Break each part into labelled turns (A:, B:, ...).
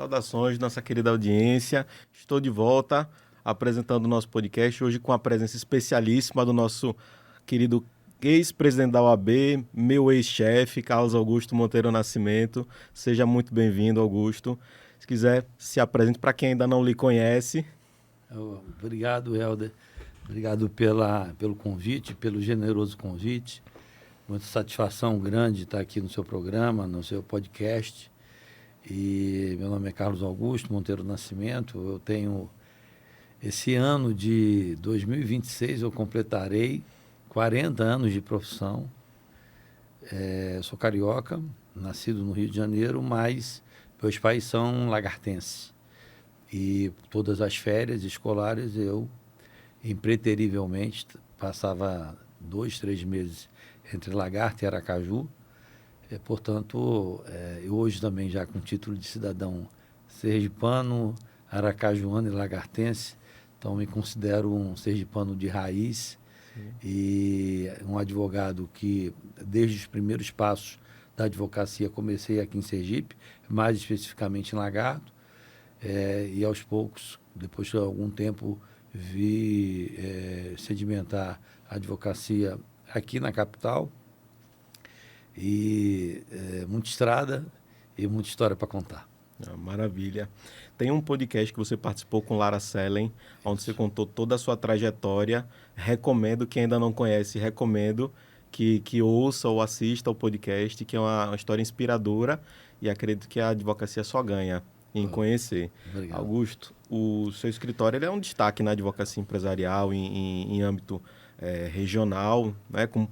A: Saudações, nossa querida audiência. Estou de volta apresentando o nosso podcast, hoje com a presença especialíssima do nosso querido ex-presidente da OAB, meu ex-chefe, Carlos Augusto Monteiro Nascimento. Seja muito bem-vindo, Augusto. Se quiser, se apresente para quem ainda não lhe conhece.
B: Obrigado, Helder. Obrigado pelo convite, pelo generoso convite. Muita satisfação grande estar aqui no seu programa, no seu podcast. E meu nome é Carlos Augusto Monteiro Nascimento. Eu tenho, esse ano de 2026, eu completarei 40 anos de profissão. Sou carioca, nascido no Rio de Janeiro, mas meus pais são lagartenses. E todas as férias escolares eu, impreterivelmente, passava 2, 3 meses entre Lagarta e Aracaju. Portanto, eu hoje também já com título de cidadão sergipano, aracajuano e lagartense, então me considero um sergipano de raiz. Sim. E um advogado que, desde os primeiros passos da advocacia, comecei aqui em Sergipe, mais especificamente em Lagarto, e aos poucos, depois de algum tempo, vi sedimentar a advocacia aqui na capital. E muita estrada e muita história para contar.
A: Maravilha. Tem um podcast que você participou com Lara Sellen, onde você contou toda a sua trajetória. Recomendo, quem ainda não conhece, recomendo que ouça ou assista ao podcast, que é uma história inspiradora e acredito que a advocacia só ganha em conhecer.
B: Obrigado.
A: Augusto, o seu escritório ele é um destaque na advocacia empresarial em âmbito regional, né, com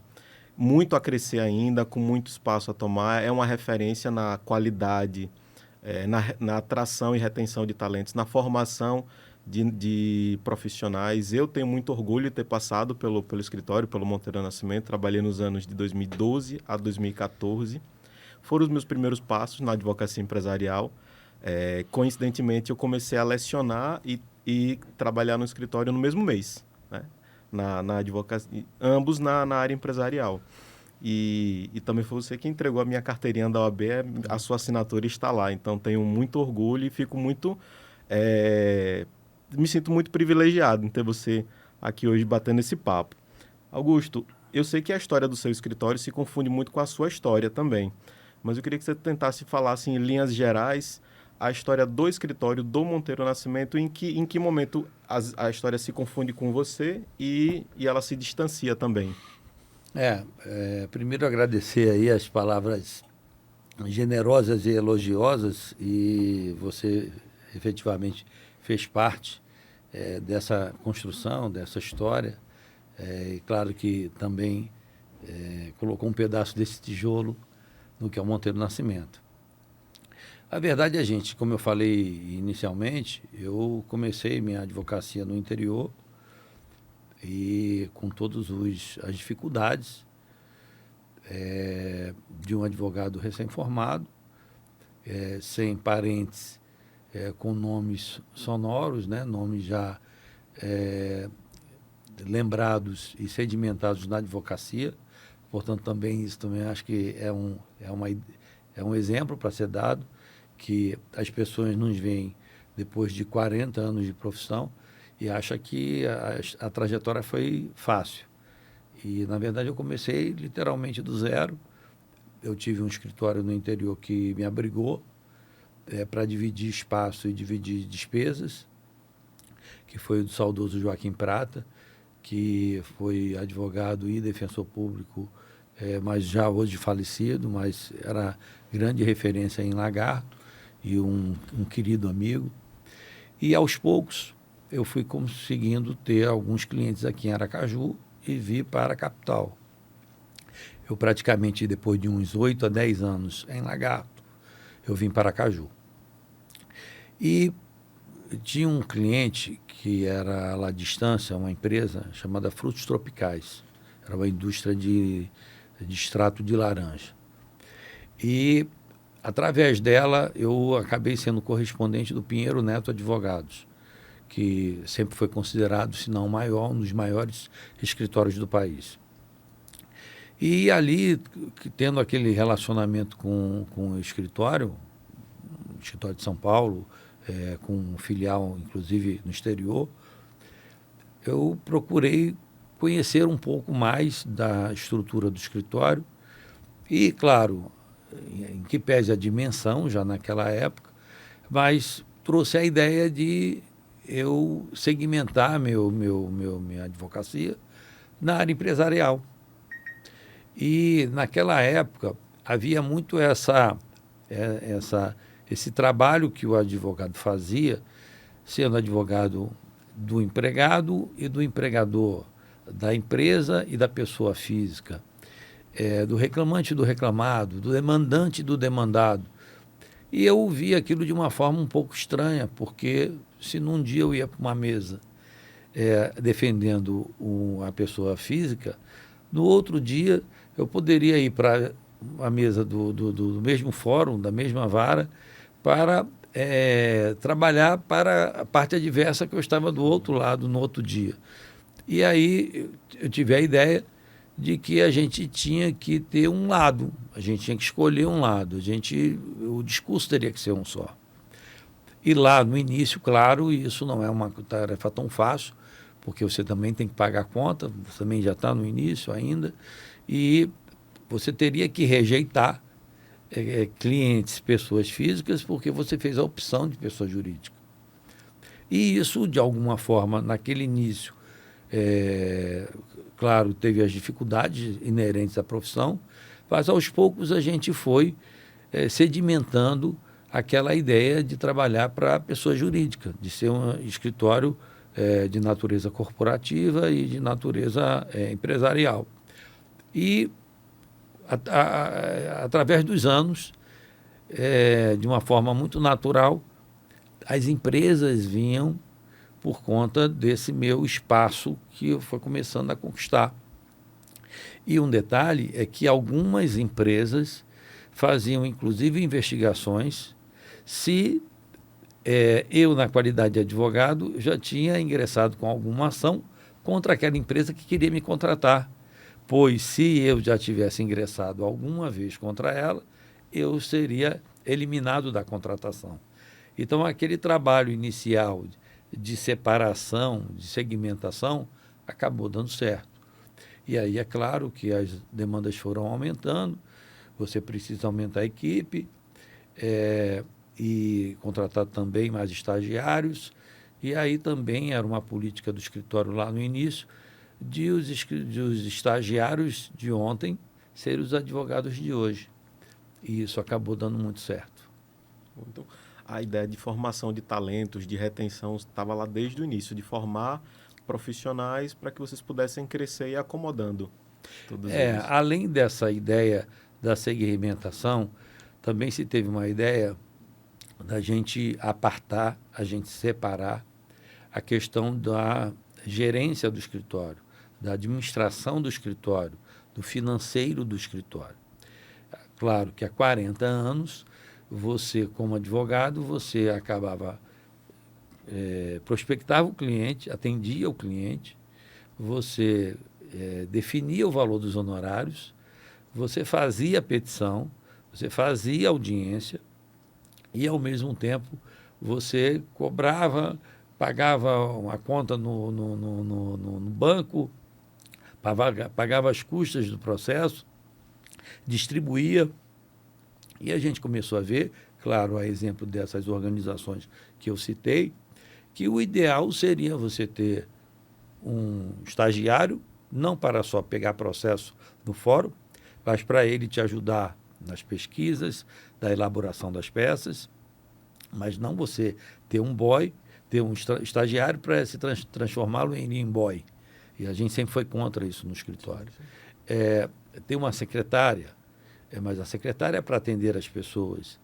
A: muito a crescer ainda, com muito espaço a tomar. É uma referência na qualidade, na atração e retenção de talentos, na formação de profissionais. Eu tenho muito orgulho de ter passado pelo escritório, pelo Monteiro Nascimento. Trabalhei nos anos de 2012 a 2014. Foram os meus primeiros passos na advocacia empresarial. Coincidentemente, eu comecei a lecionar e trabalhar no escritório no mesmo mês, né? Na advocacia, ambos na área empresarial. E também foi você que entregou a minha carteirinha da OAB, a sua assinatura está lá. Então, tenho muito orgulho e fico muito... me sinto muito privilegiado em ter você aqui hoje batendo esse papo. Augusto, eu sei que a história do seu escritório se confunde muito com a sua história também, mas eu queria que você tentasse falar, assim, em linhas gerais, a história do escritório do Monteiro Nascimento, em que momento a história se confunde com você e ela se distancia também.
B: Primeiro agradecer aí as palavras generosas e elogiosas, e você efetivamente fez parte dessa construção, dessa história, e claro que também colocou um pedaço desse tijolo no que é o Monteiro Nascimento. A verdade como eu falei inicialmente, eu comecei minha advocacia no interior e com todas as dificuldades de um advogado recém-formado, sem parentes com nomes sonoros, né? Nomes já lembrados e sedimentados na advocacia. Portanto, isso também acho que é um exemplo para ser dado, que as pessoas nos veem depois de 40 anos de profissão e acham que a trajetória foi fácil. E, na verdade, eu comecei literalmente do zero. Eu tive um escritório no interior que me abrigou para dividir espaço e dividir despesas, que foi o do saudoso Joaquim Prata, que foi advogado e defensor público, mas já hoje falecido, mas era grande referência em Lagarto e um querido amigo. E, aos poucos, eu fui conseguindo ter alguns clientes aqui em Aracaju e vir para a capital. Eu praticamente, depois de uns 8 a 10 anos em Lagarto, eu vim para Aracaju. E tinha um cliente que era lá à distância, uma empresa chamada Frutos Tropicais. Era uma indústria de extrato de laranja. E, através dela, eu acabei sendo correspondente do Pinheiro Neto Advogados, que sempre foi considerado, se não o maior, um dos maiores escritórios do país. E ali, tendo aquele relacionamento com o escritório, escritório de São Paulo, com um filial, inclusive, no exterior, eu procurei conhecer um pouco mais da estrutura do escritório e, claro, em que pese a dimensão já naquela época, mas trouxe a ideia de eu segmentar minha advocacia na área empresarial. E naquela época havia muito esse trabalho que o advogado fazia, sendo advogado do empregado e do empregador, da empresa e da pessoa física, do reclamante e do reclamado, do demandante e do demandado. E eu vi aquilo de uma forma um pouco estranha, porque se num dia eu ia para uma mesa defendendo a pessoa física, no outro dia eu poderia ir para a mesa do mesmo fórum, da mesma vara, para trabalhar para a parte adversa que eu estava do outro lado no outro dia. E aí eu tive a ideia de que a gente tinha que ter um lado, a gente tinha que escolher um lado, o discurso teria que ser um só. E lá no início, claro, isso não é uma tarefa tão fácil, porque você também tem que pagar a conta, você também já está no início ainda, e você teria que rejeitar clientes, pessoas físicas, porque você fez a opção de pessoa jurídica. E isso, de alguma forma, naquele início, claro, teve as dificuldades inerentes à profissão, mas aos poucos a gente foi sedimentando aquela ideia de trabalhar para a pessoa jurídica, de ser um escritório de natureza corporativa e de natureza empresarial. E, através dos anos, de uma forma muito natural, as empresas vinham por conta desse meu espaço que eu fui começando a conquistar. E um detalhe é que algumas empresas faziam, inclusive, investigações se eu, na qualidade de advogado, já tinha ingressado com alguma ação contra aquela empresa que queria me contratar. Pois, se eu já tivesse ingressado alguma vez contra ela, eu seria eliminado da contratação. Então, aquele trabalho inicial de separação, de segmentação, acabou dando certo. E aí é claro que as demandas foram aumentando, você precisa aumentar a equipe e contratar também mais estagiários. E aí também era uma política do escritório lá no início, de os estagiários de ontem serem os advogados de hoje. E isso acabou dando muito certo.
A: Então, a ideia de formação de talentos, de retenção, estava lá desde o início, de formar profissionais para que vocês pudessem crescer e ir acomodando todos eles.
B: Além dessa ideia da segmentação, também se teve uma ideia da gente apartar, a gente separar a questão da gerência do escritório, da administração do escritório, do financeiro do escritório. Claro que há 40 anos, você, como advogado, você acabava, prospectava o cliente, atendia o cliente, você definia o valor dos honorários, você fazia a petição, você fazia audiência e, ao mesmo tempo, você cobrava, pagava uma conta no banco, pagava as custas do processo, distribuía. E a gente começou a ver, claro, a exemplo dessas organizações que eu citei, que o ideal seria você ter um estagiário, não para só pegar processo no fórum, mas para ele te ajudar nas pesquisas, da elaboração das peças, mas não você ter um boy, ter um estagiário para se transformá-lo em boy. E a gente sempre foi contra isso no escritório. Ter uma secretária, mas a secretária é para atender as pessoas.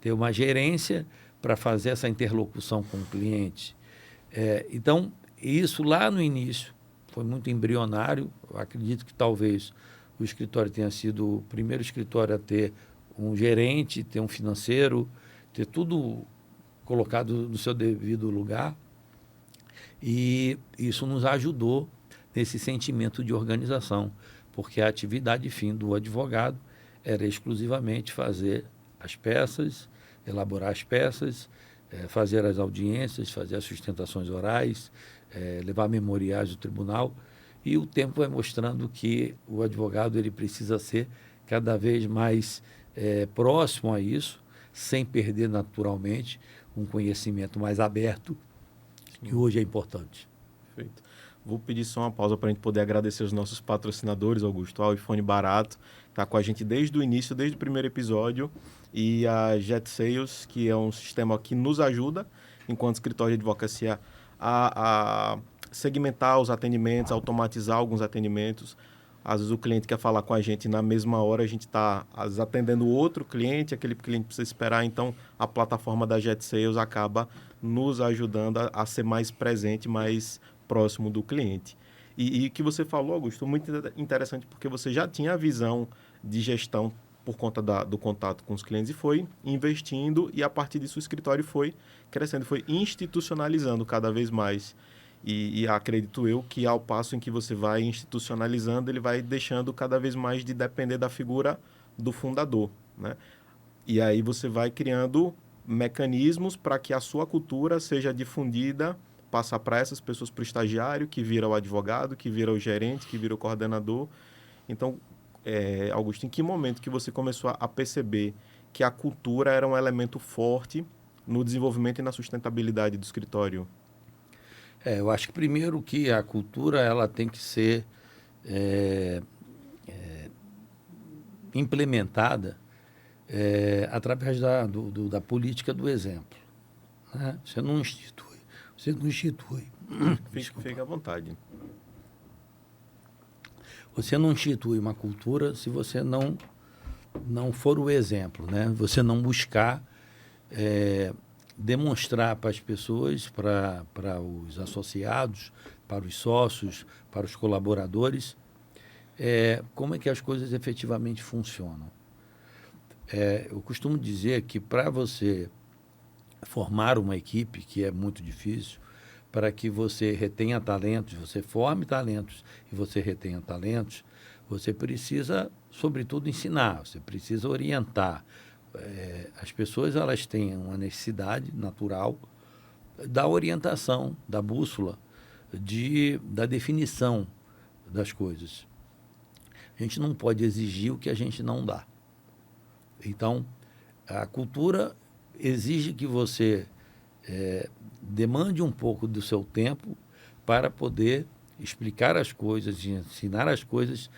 B: Ter uma gerência para fazer essa interlocução com o cliente. Então, isso lá no início foi muito embrionário. Eu acredito que talvez o escritório tenha sido o primeiro escritório a ter um gerente, ter um financeiro, ter tudo colocado no seu devido lugar. E isso nos ajudou nesse sentimento de organização, porque a atividade fim do advogado era exclusivamente fazer as peças, elaborar as peças, fazer as audiências, fazer as sustentações orais, levar memoriais do tribunal, e o tempo vai mostrando que o advogado ele precisa ser cada vez mais próximo a isso, sem perder naturalmente um conhecimento mais aberto, que hoje é importante.
A: Perfeito. Vou pedir só uma pausa para a gente poder agradecer os nossos patrocinadores, Augusto, ao iPhone Barato, está com a gente desde o início, desde o primeiro episódio, e a Jet Sales, que é um sistema que nos ajuda, enquanto escritório de advocacia, a segmentar os atendimentos, automatizar alguns atendimentos. Às vezes o cliente quer falar com a gente na mesma hora, a gente está atendendo outro cliente, aquele cliente precisa esperar, então a plataforma da Jet Sales acaba nos ajudando a ser mais presente, mais próximo do cliente. E o que você falou, Augusto, muito interessante, porque você já tinha a visão de gestão por conta do contato com os clientes e foi investindo, e a partir disso o escritório foi crescendo, foi institucionalizando cada vez mais. E acredito eu que ao passo em que você vai institucionalizando, ele vai deixando cada vez mais de depender da figura do fundador, né? E aí você vai criando mecanismos para que a sua cultura seja difundida, passar para essas pessoas, para o estagiário, que vira o advogado, que vira o gerente, que vira o coordenador. Então, Augusto, em que momento que você começou a perceber que a cultura era um elemento forte no desenvolvimento e na sustentabilidade do escritório?
B: Eu acho que primeiro que a cultura ela tem que ser implementada através da política do exemplo, né? Você não institui.
A: Fique à vontade.
B: Você não institui uma cultura se você não for o exemplo, né? Você não buscar demonstrar para as pessoas, para os associados, para os sócios, para os colaboradores, como é que as coisas efetivamente funcionam. Eu costumo dizer que para você formar uma equipe, que é muito difícil, para que você retenha talentos, você forme talentos e você retenha talentos, você precisa, sobretudo, ensinar, você precisa orientar. As pessoas elas têm uma necessidade natural da orientação, da bússola, da definição das coisas. A gente não pode exigir o que a gente não dá. Então, a cultura exige que você demande um pouco do seu tempo para poder explicar as coisas, ensinar as coisas,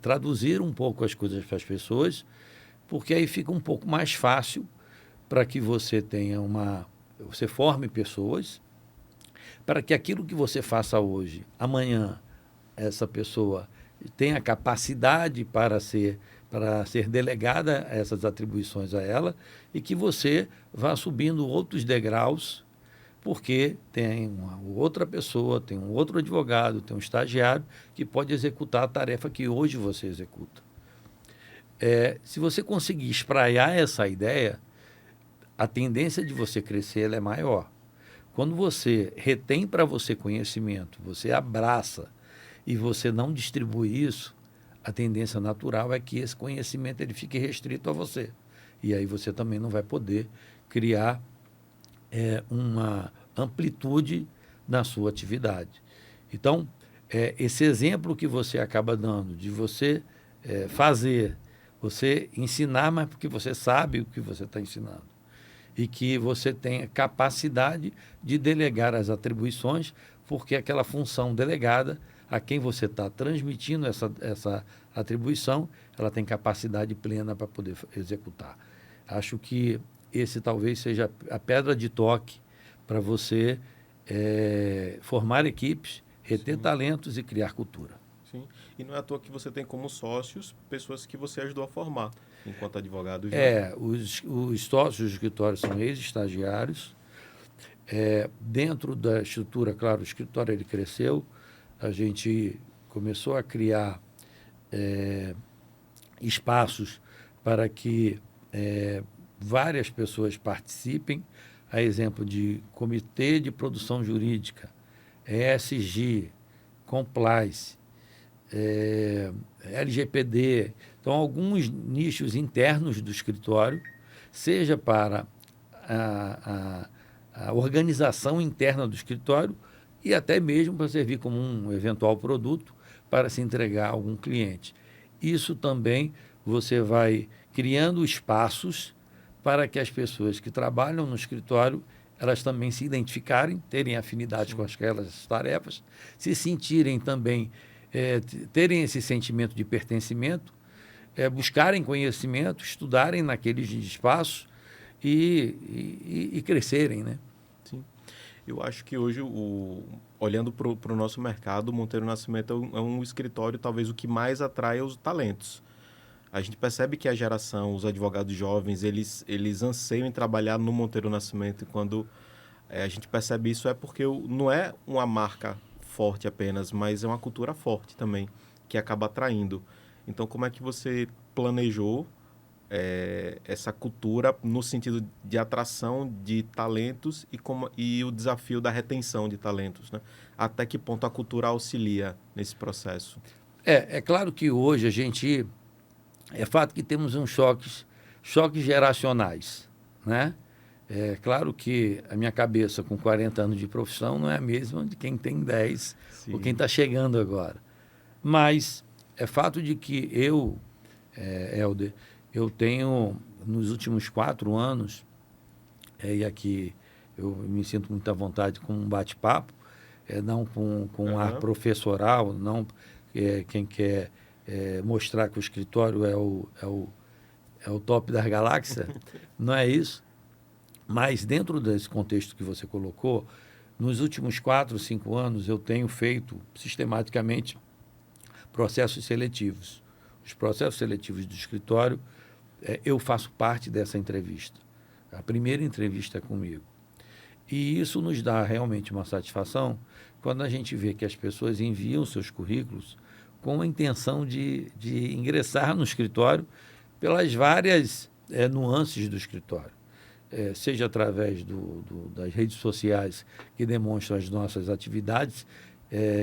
B: traduzir um pouco as coisas para as pessoas, porque aí fica um pouco mais fácil para que você você forme pessoas, para que aquilo que você faça hoje, amanhã, essa pessoa tenha capacidade para ser delegada essas atribuições a ela e que você vá subindo outros degraus, porque tem uma outra pessoa, tem um outro advogado, tem um estagiário que pode executar a tarefa que hoje você executa. Se você conseguir espraiar essa ideia, a tendência de você crescer ela é maior. Quando você retém para você conhecimento, você abraça e você não distribui isso, a tendência natural é que esse conhecimento ele fique restrito a você. E aí você também não vai poder criar uma amplitude na sua atividade. Então, esse exemplo que você acaba dando de você fazer, você ensinar, mas porque você sabe o que você está ensinando. E que você tenha capacidade de delegar as atribuições, porque aquela função delegada, a quem você está transmitindo essa atribuição, ela tem capacidade plena para poder executar. Acho que esse talvez seja a pedra de toque para você formar equipes, reter talentos e criar cultura.
A: Sim, e não é à toa que você tem como sócios pessoas que você ajudou a formar enquanto advogado.
B: Os sócios do escritório são ex-estagiários. Dentro da estrutura, claro, o escritório ele cresceu, a gente começou a criar espaços para que várias pessoas participem, a exemplo de Comitê de Produção Jurídica, ESG, Compliance, LGPD. Então, alguns nichos internos do escritório seja para a organização interna do escritório e até mesmo para servir como um eventual produto para se entregar a algum cliente. Isso também você vai criando espaços para que as pessoas que trabalham no escritório elas também se identificarem, terem afinidade com aquelas tarefas, se sentirem também, terem esse sentimento de pertencimento, buscarem conhecimento, estudarem naqueles espaços e crescerem, né?
A: Sim. Eu acho que hoje, olhando para o nosso mercado, o Monteiro Nascimento é um escritório, talvez, o que mais atrai os talentos. A gente percebe que a geração, os advogados jovens, eles anseiam em trabalhar no Monteiro Nascimento. E quando a gente percebe isso é porque não é uma marca forte apenas, mas é uma cultura forte também, que acaba atraindo. Então, como é que você planejou essa cultura no sentido de atração de talentos e o desafio da retenção de talentos, né? Até que ponto a cultura auxilia nesse processo?
B: É claro que hoje a gente... É fato que temos choques geracionais, né? É claro que a minha cabeça com 40 anos de profissão não é a mesma de quem tem 10
A: Sim.
B: ou quem está chegando agora. Mas é fato de que Helder, eu tenho, nos últimos 4 anos, e aqui eu me sinto muito à vontade com um bate-papo, não com um ar professoral, não quem quer mostrar que o escritório é o top da galáxia, não é isso. Mas dentro desse contexto que você colocou, nos últimos 4, 5 anos, eu tenho feito sistematicamente processos seletivos. Os processos seletivos do escritório, eu faço parte dessa entrevista. A primeira entrevista é comigo. E isso nos dá realmente uma satisfação quando a gente vê que as pessoas enviam seus currículos com a intenção de ingressar no escritório pelas várias nuances do escritório. Seja através das redes sociais que demonstram as nossas atividades,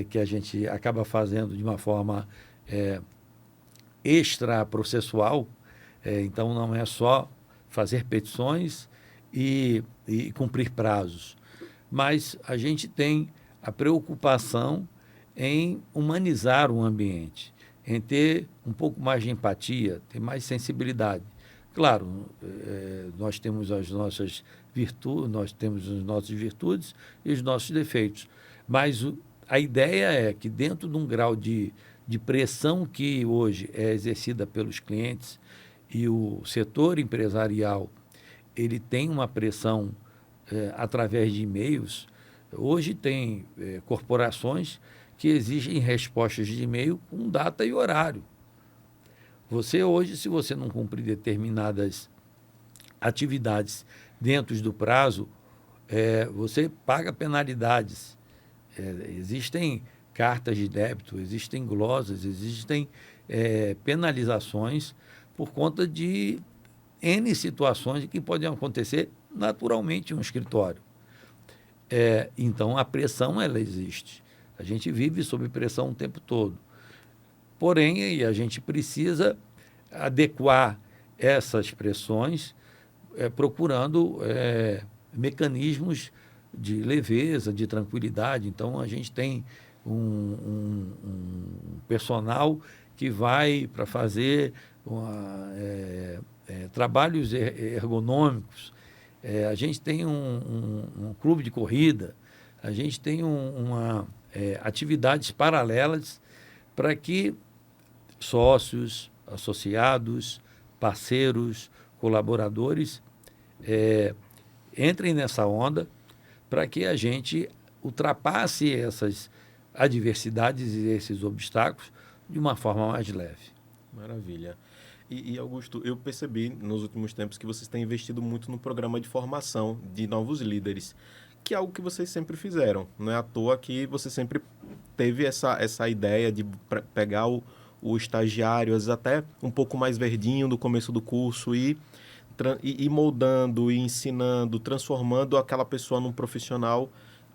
B: que a gente acaba fazendo de uma forma extraprocessual. Então, não é só fazer petições e cumprir prazos, mas a gente tem a preocupação em humanizar o ambiente, em ter um pouco mais de empatia, ter mais sensibilidade. Claro, nós temos as nossas virtudes, e os nossos defeitos, mas a ideia é que dentro de um grau de pressão que hoje é exercida pelos clientes e o setor empresarial, ele tem uma pressão através de e-mails. Hoje tem corporações que exigem respostas de e-mail com data e horário. Você hoje, se você não cumprir determinadas atividades dentro do prazo, você paga penalidades. Existem cartas de débito, existem glosas, existem penalizações por conta de N situações que podem acontecer naturalmente em um escritório. Então, a pressão, ela existe. A gente vive sob pressão o tempo todo. Porém, a gente precisa adequar essas pressões procurando mecanismos de leveza, de tranquilidade. Então, a gente tem um personal que vai para fazer trabalhos ergonômicos. A gente tem um clube de corrida, a gente tem atividades paralelas para que sócios, associados, parceiros, colaboradores entrem nessa onda para que a gente ultrapasse essas adversidades e esses obstáculos de uma forma mais leve.
A: Maravilha. E Augusto, eu percebi nos últimos tempos que vocês têm investido muito no programa de formação de novos líderes, que é algo que vocês sempre fizeram. Não é à toa que você sempre teve essa ideia de pegar o estagiário, às vezes até um pouco mais verdinho do começo do curso, e moldando, e ensinando, transformando aquela pessoa num profissional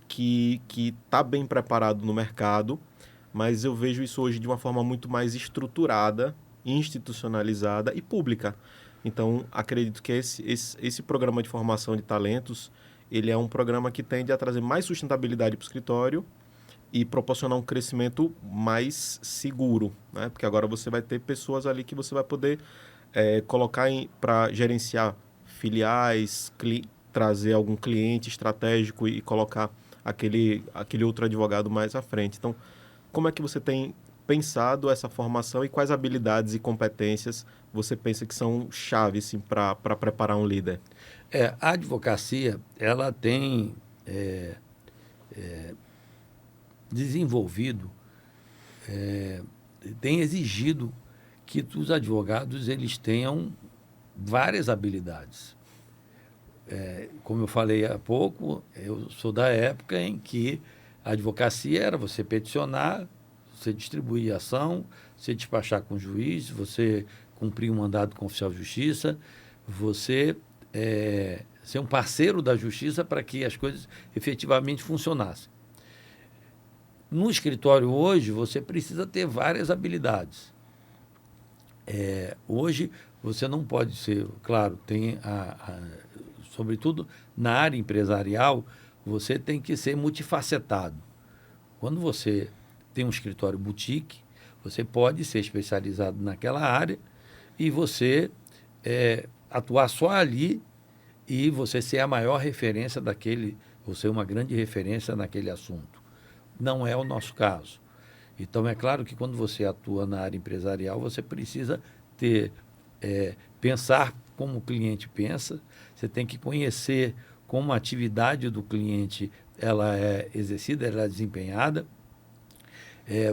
A: que está bem preparado no mercado, mas eu vejo isso hoje de uma forma muito mais estruturada, institucionalizada e pública. Então, acredito que esse programa de formação de talentos, ele é um programa que tende a trazer mais sustentabilidade para o escritório e proporcionar um crescimento mais seguro, né? Porque agora você vai ter pessoas ali que você vai poder colocar para gerenciar filiais, trazer algum cliente estratégico e colocar aquele outro advogado mais à frente. Então, como é que você tem pensado essa formação e quais habilidades e competências você pensa que são chaves assim, para preparar um líder?
B: A advocacia, ela tem desenvolvido, tem exigido que os advogados eles tenham várias habilidades. Como eu falei há pouco, eu sou da época em que a advocacia era você peticionar, você distribuir a ação, você despachar com o juiz, você cumprir um mandado com o oficial de justiça, você ser um parceiro da justiça para que as coisas efetivamente funcionassem. No escritório hoje, você precisa ter várias habilidades. Hoje, você não pode ser, claro, tem sobretudo na área empresarial, você tem que ser multifacetado. Quando você tem um escritório boutique, você pode ser especializado naquela área e você atuar só ali e você ser a maior referência daquele, você uma grande referência naquele assunto. Não é o nosso caso. Então, é claro que quando você atua na área empresarial, você precisa pensar como o cliente pensa, você tem que conhecer como a atividade do cliente ela é exercida, ela é desempenhada.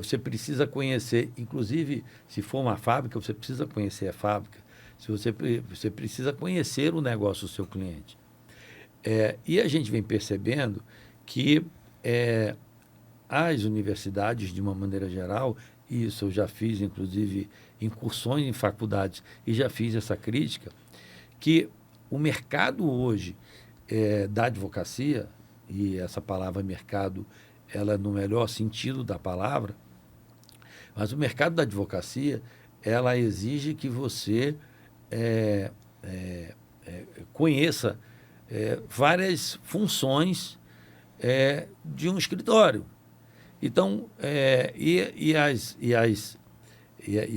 B: Você precisa conhecer, inclusive, se for uma fábrica, você precisa conhecer a fábrica. Você precisa conhecer o negócio do seu cliente. E a gente vem percebendo que as universidades, de uma maneira geral, e isso eu já fiz, inclusive, incursões em faculdades, e já fiz essa crítica, que o mercado hoje da advocacia, e essa palavra mercado, ela é no melhor sentido da palavra, mas o mercado da advocacia, ela exige que você conheça várias funções de um escritório. Então,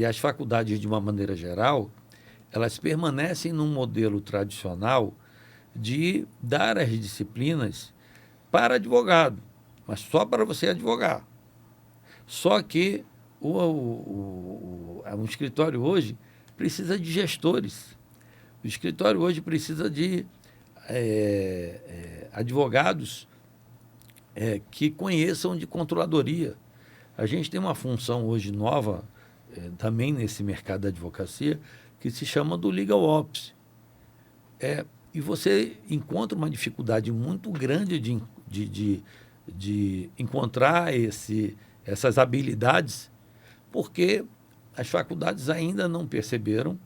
B: as faculdades, de uma maneira geral, elas permanecem num modelo tradicional de dar as disciplinas para advogado, mas só para você advogar. Só que um escritório hoje precisa de gestores. O escritório hoje precisa de advogados que conheçam de controladoria. A gente tem uma função hoje nova, também nesse mercado da advocacia, que se chama do Legal Ops. E você encontra uma dificuldade muito grande de encontrar essas habilidades, porque as faculdades ainda não perceberam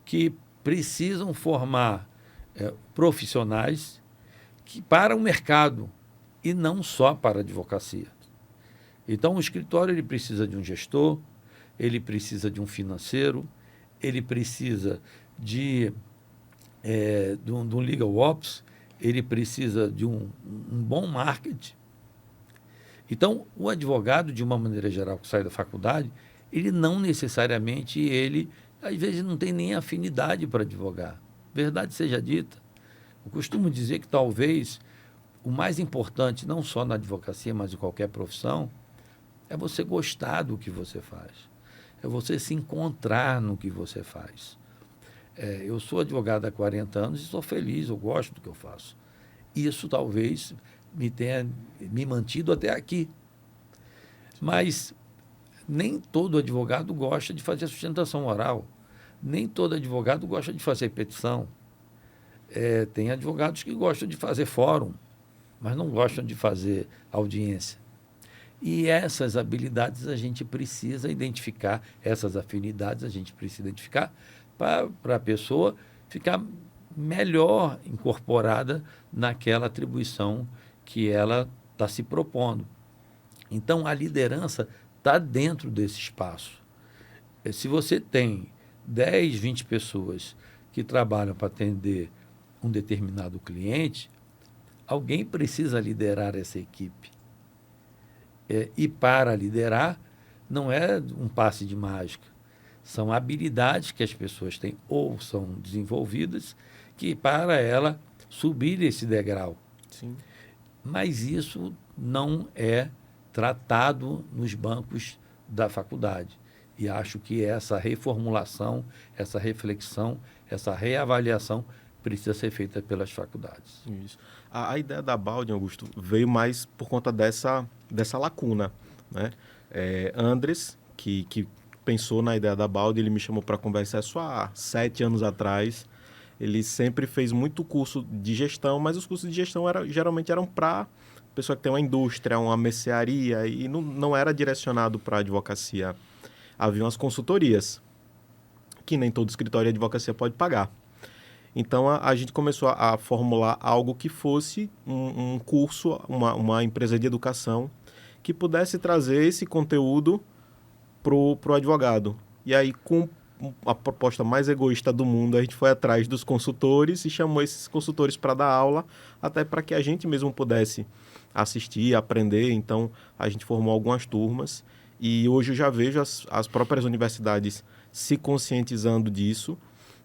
B: que precisam formar profissionais para o mercado e não só para a advocacia. Então, o escritório ele precisa de um gestor, ele precisa de um financeiro, ele precisa de um legal ops, ele precisa de um bom marketing. Então, o advogado, de uma maneira geral, que sai da faculdade, ele não necessariamente, às vezes, não tem nem afinidade para advogar. Verdade seja dita. Eu costumo dizer que talvez o mais importante, não só na advocacia, mas em qualquer profissão, é você gostar do que você faz. É você se encontrar no que você faz. Eu sou advogado há 40 anos e sou feliz, eu gosto do que eu faço. Isso talvez me tenha me mantido até aqui. Mas nem todo advogado gosta de fazer sustentação oral. Nem todo advogado gosta de fazer petição. Tem advogados que gostam de fazer fórum, mas não gostam de fazer audiência. E essas habilidades a gente precisa identificar, essas afinidades a gente precisa identificar para a pessoa ficar melhor incorporada naquela atribuição que ela está se propondo. Então, a liderança está dentro desse espaço. Se você tem 10, 20 pessoas que trabalham para atender um determinado cliente, alguém precisa liderar essa equipe. E para liderar, não é um passe de mágica. São habilidades que as pessoas têm ou são desenvolvidas que para ela subir esse degrau.
A: Sim.
B: Mas isso não é tratado nos bancos da faculdade. E acho que essa reformulação, essa reflexão, essa reavaliação precisa ser feita pelas faculdades.
A: Isso. A ideia da Balde, Augusto, veio mais por conta dessa lacuna, né? Andres, que pensou na ideia da Balde, ele me chamou para conversar só há 7 anos atrás. Ele sempre fez muito curso de gestão, mas os cursos de gestão geralmente eram para pessoa que tem uma indústria, uma mercearia, e não era direcionado para a advocacia. Haviam as consultorias, que nem todo escritório de advocacia pode pagar. Então, a gente começou a formular algo que fosse um curso, uma empresa de educação, que pudesse trazer esse conteúdo para o advogado. E aí, com a proposta mais egoísta do mundo, a gente foi atrás dos consultores e chamou esses consultores para dar aula, até para que a gente mesmo pudesse assistir, aprender. Então, a gente formou algumas turmas e hoje eu já vejo as próprias universidades se conscientizando disso.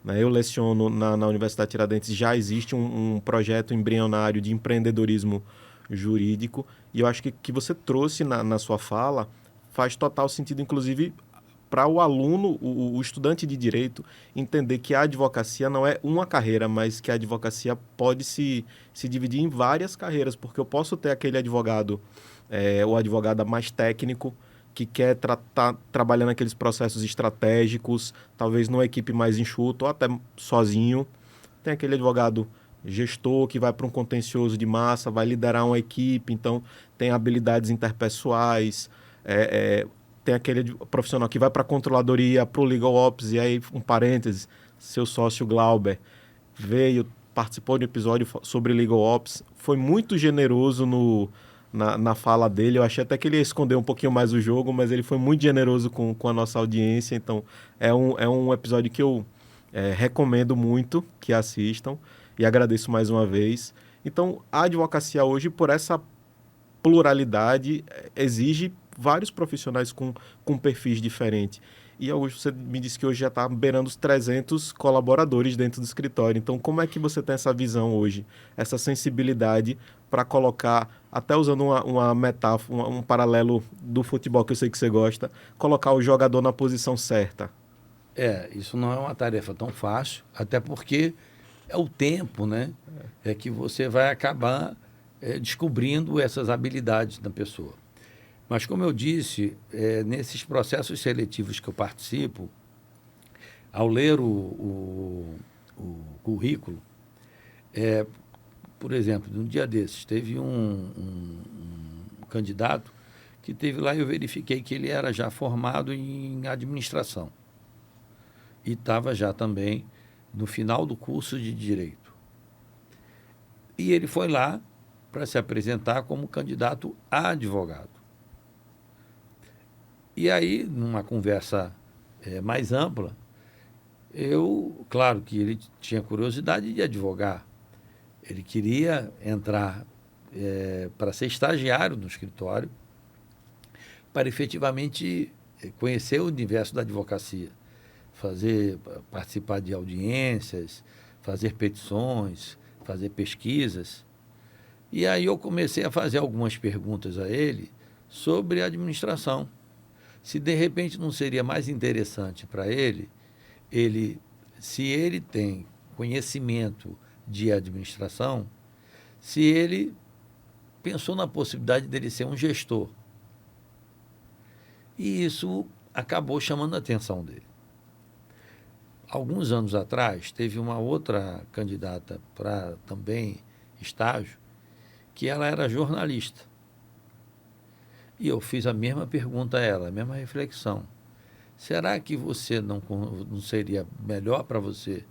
A: Eu leciono na Universidade Tiradentes, já existe um projeto embrionário de empreendedorismo jurídico, e eu acho que você trouxe na sua fala faz total sentido, inclusive, para o aluno, o estudante de direito, entender que a advocacia não é uma carreira, mas que a advocacia pode se dividir em várias carreiras, porque eu posso ter aquele advogado, ou advogada mais técnico, que quer trabalhando aqueles processos estratégicos, talvez numa equipe mais enxuta ou até sozinho. Tem aquele advogado gestor que vai para um contencioso de massa, vai liderar uma equipe, então tem habilidades interpessoais. Tem aquele profissional que vai para a controladoria, para o legal ops, e aí, um parêntese, seu sócio Glauber participou de um episódio sobre legal ops, foi muito generoso na fala dele. Eu achei até que ele ia esconder um pouquinho mais o jogo, mas ele foi muito generoso com a nossa audiência. Então, é um episódio que eu recomendo muito que assistam e agradeço mais uma vez. Então, a advocacia hoje, por essa pluralidade, exige vários profissionais com perfis diferentes. E hoje você me disse que hoje já está beirando os 300 colaboradores dentro do escritório. Então, como é que você tem essa visão hoje, essa sensibilidade para colocar, até usando uma metáfora, um paralelo do futebol que eu sei que você gosta, colocar o jogador na posição certa?
B: Isso não é uma tarefa tão fácil, até porque é o tempo, né? É que você vai acabar descobrindo essas habilidades da pessoa. Mas, como eu disse, nesses processos seletivos que eu participo, ao ler o currículo, por exemplo, num dia desses, teve um candidato que teve lá e eu verifiquei que ele era já formado em administração e estava já também no final do curso de Direito. E ele foi lá para se apresentar como candidato a advogado. E aí, numa conversa mais ampla, claro que ele tinha curiosidade de advogar. Ele queria entrar para ser estagiário no escritório, para efetivamente conhecer o universo da advocacia, participar de audiências, fazer petições, fazer pesquisas. E aí eu comecei a fazer algumas perguntas a ele sobre a administração. Se de repente não seria mais interessante para ele, se ele tem conhecimento de administração, se ele pensou na possibilidade dele ser um gestor. E isso acabou chamando a atenção dele. Alguns anos atrás, teve uma outra candidata para também estágio, que ela era jornalista. E eu fiz a mesma pergunta a ela, a mesma reflexão. Será que você não seria melhor para você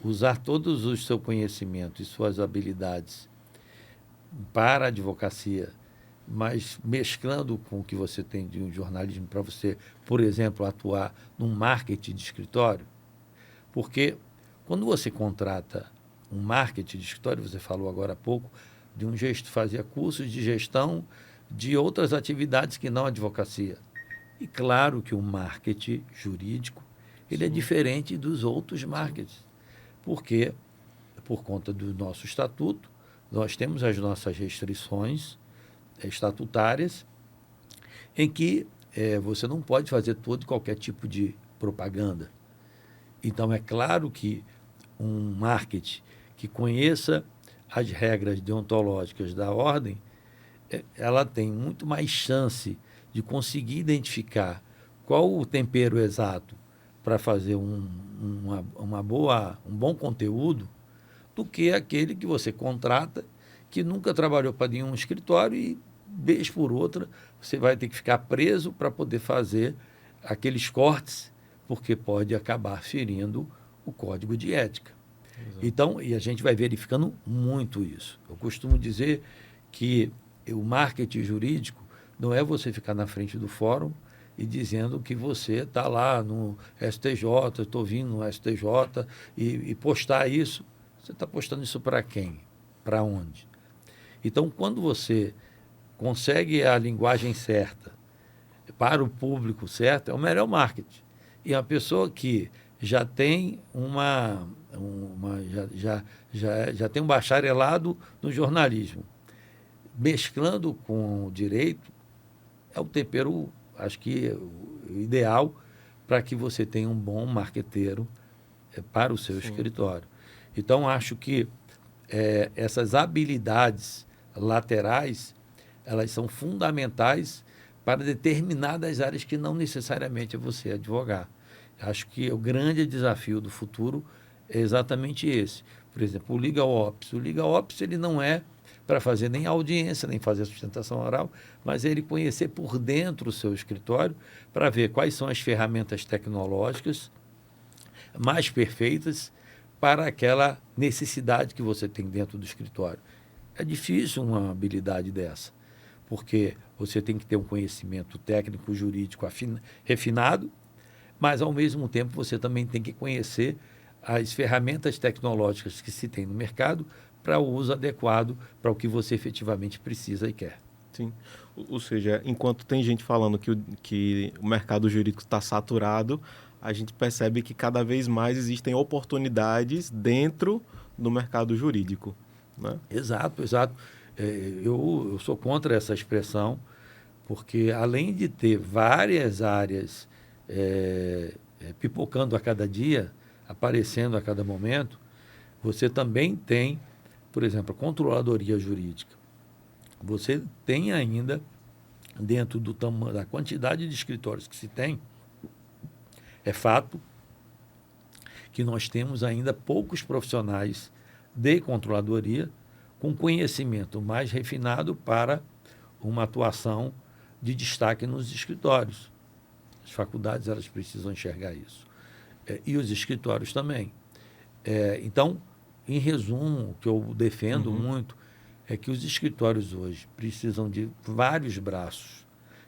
B: usar todos os seus conhecimentos e suas habilidades para a advocacia, mas mesclando com o que você tem de um jornalismo para você, por exemplo, atuar num marketing de escritório? Porque quando você contrata um marketing de escritório, você falou agora há pouco, de um gesto, fazia cursos de gestão de outras atividades que não a advocacia. E claro que o marketing jurídico, ele é
A: Sim.
B: diferente dos outros marketings. Porque, por conta do nosso estatuto, nós temos as nossas restrições estatutárias em que você não pode fazer todo e qualquer tipo de propaganda. Então, é claro que um marketing que conheça as regras deontológicas da ordem, ela tem muito mais chance de conseguir identificar qual o tempero exato para fazer um bom conteúdo do que aquele que você contrata, que nunca trabalhou para nenhum escritório e, vez por outra, você vai ter que ficar preso para poder fazer aqueles cortes, porque pode acabar ferindo o código de ética.
A: Exato.
B: Então, e a gente vai verificando muito isso. Eu costumo dizer que o marketing jurídico não é você ficar na frente do fórum e dizendo que você está lá no STJ, estou vindo no STJ, e postar isso. Você está postando isso para quem? Para onde? Então, quando você consegue a linguagem certa para o público certo, é o melhor marketing. E a pessoa que já tem já tem um bacharelado no jornalismo, mesclando com o direito, é o tempero, acho que o ideal para que você tenha um bom marqueteiro para o seu
A: Sim.
B: escritório. Então, acho que essas habilidades laterais, elas são fundamentais para determinadas áreas que não necessariamente é você advogar. Acho que o grande desafio do futuro é exatamente esse. Por exemplo, o Legal Ops. O Legal Ops ele não é para fazer nem audiência, nem fazer sustentação oral, mas é ele conhecer por dentro o seu escritório para ver quais são as ferramentas tecnológicas mais perfeitas para aquela necessidade que você tem dentro do escritório. É difícil uma habilidade dessa, porque você tem que ter um conhecimento técnico, jurídico refinado, mas, ao mesmo tempo, você também tem que conhecer as ferramentas tecnológicas que se tem no mercado para o uso adequado para o que você efetivamente precisa e quer.
A: Sim. Ou seja, enquanto tem gente falando que o mercado jurídico está saturado, a gente percebe que cada vez mais existem oportunidades dentro do mercado jurídico, né?
B: Exato, exato. Eu sou contra essa expressão, porque além de ter várias áreas pipocando a cada dia, aparecendo a cada momento, você também tem, por exemplo, a controladoria jurídica. Você tem ainda, dentro da quantidade de escritórios que se tem, é fato que nós temos ainda poucos profissionais de controladoria com conhecimento mais refinado para uma atuação de destaque nos escritórios. As faculdades elas precisam enxergar isso. E os escritórios também. Então, em resumo, o que eu defendo muito é que os escritórios hoje precisam de vários braços,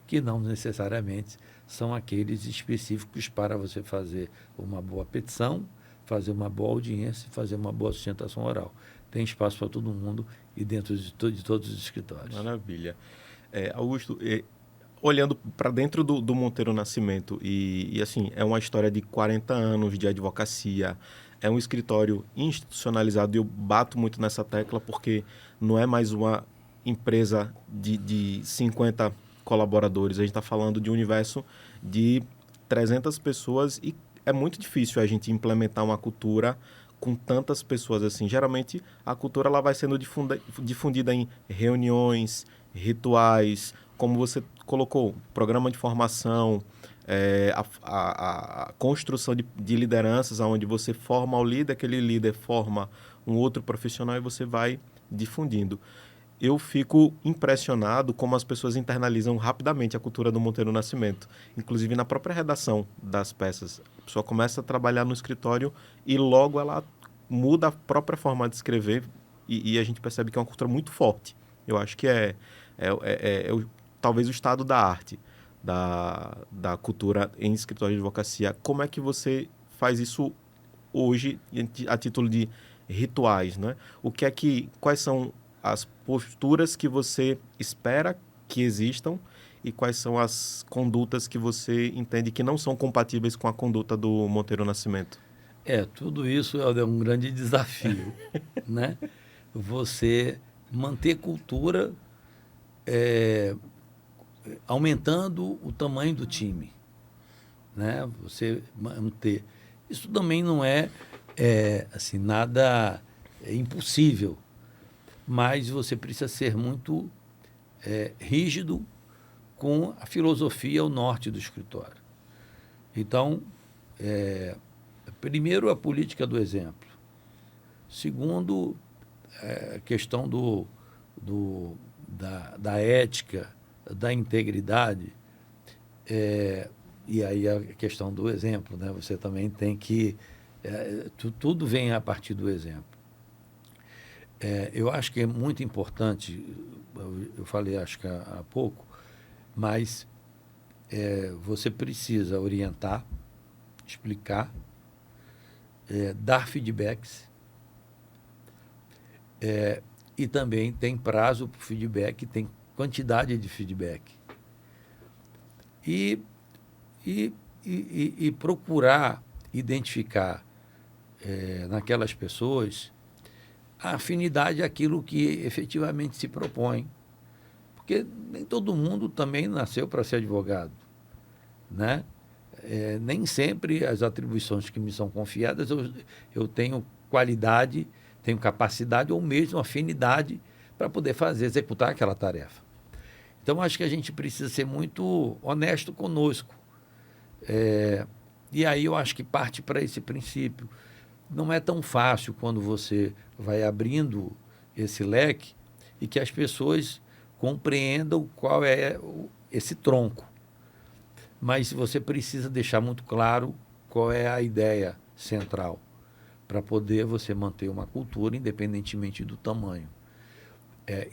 B: que não necessariamente são aqueles específicos para você fazer uma boa petição, fazer uma boa audiência e fazer uma boa sustentação oral. Tem espaço para todo mundo e dentro de todos os escritórios.
A: Maravilha. Augusto, olhando para dentro do Monteiro Nascimento, e assim, é uma história de 40 anos de advocacia, é um escritório institucionalizado, e eu bato muito nessa tecla porque não é mais uma empresa de 50 colaboradores, a gente está falando de um universo de 300 pessoas e é muito difícil a gente implementar uma cultura com tantas pessoas assim. Geralmente, a cultura ela vai sendo difundida em reuniões, rituais, como você colocou, programa de formação, a construção de lideranças, onde você forma o líder, aquele líder forma um outro profissional e você vai difundindo. Eu fico impressionado como as pessoas internalizam rapidamente a cultura do Monteiro Nascimento, inclusive na própria redação das peças. A pessoa começa a trabalhar no escritório e logo ela muda a própria forma de escrever e a gente percebe que é uma cultura muito forte. Eu acho que talvez o estado da arte, da cultura em escritório de advocacia. Como é que você faz isso hoje, a título de rituais, né? Quais são as posturas que você espera que existam e quais são as condutas que você entende que não são compatíveis com a conduta do Monteiro Nascimento?
B: Tudo isso é um grande desafio, né? Você manter cultura aumentando o tamanho do time, né? Você manter. Isso também não é, assim, nada impossível, mas você precisa ser muito rígido com a filosofia ao norte do escritório. Então, primeiro, a política do exemplo. Segundo, a questão da ética, da integridade, e aí a questão do exemplo, né? Você também tem que... tudo vem a partir do exemplo. Eu acho que é muito importante, eu falei acho que há pouco, mas você precisa orientar, explicar, dar feedbacks, e também tem prazo para o feedback, tem quantidade de feedback. E procurar identificar naquelas pessoas a afinidade àquilo que efetivamente se propõe. Porque nem todo mundo também nasceu para ser advogado, né? Nem sempre as atribuições que me são confiadas eu tenho qualidade, tenho capacidade ou mesmo afinidade para poder executar aquela tarefa. Então, acho que a gente precisa ser muito honesto conosco. E aí eu acho que parte para esse princípio. Não é tão fácil quando você vai abrindo esse leque e que as pessoas compreendam qual é esse tronco. Mas você precisa deixar muito claro qual é a ideia central para poder você manter uma cultura independentemente do tamanho.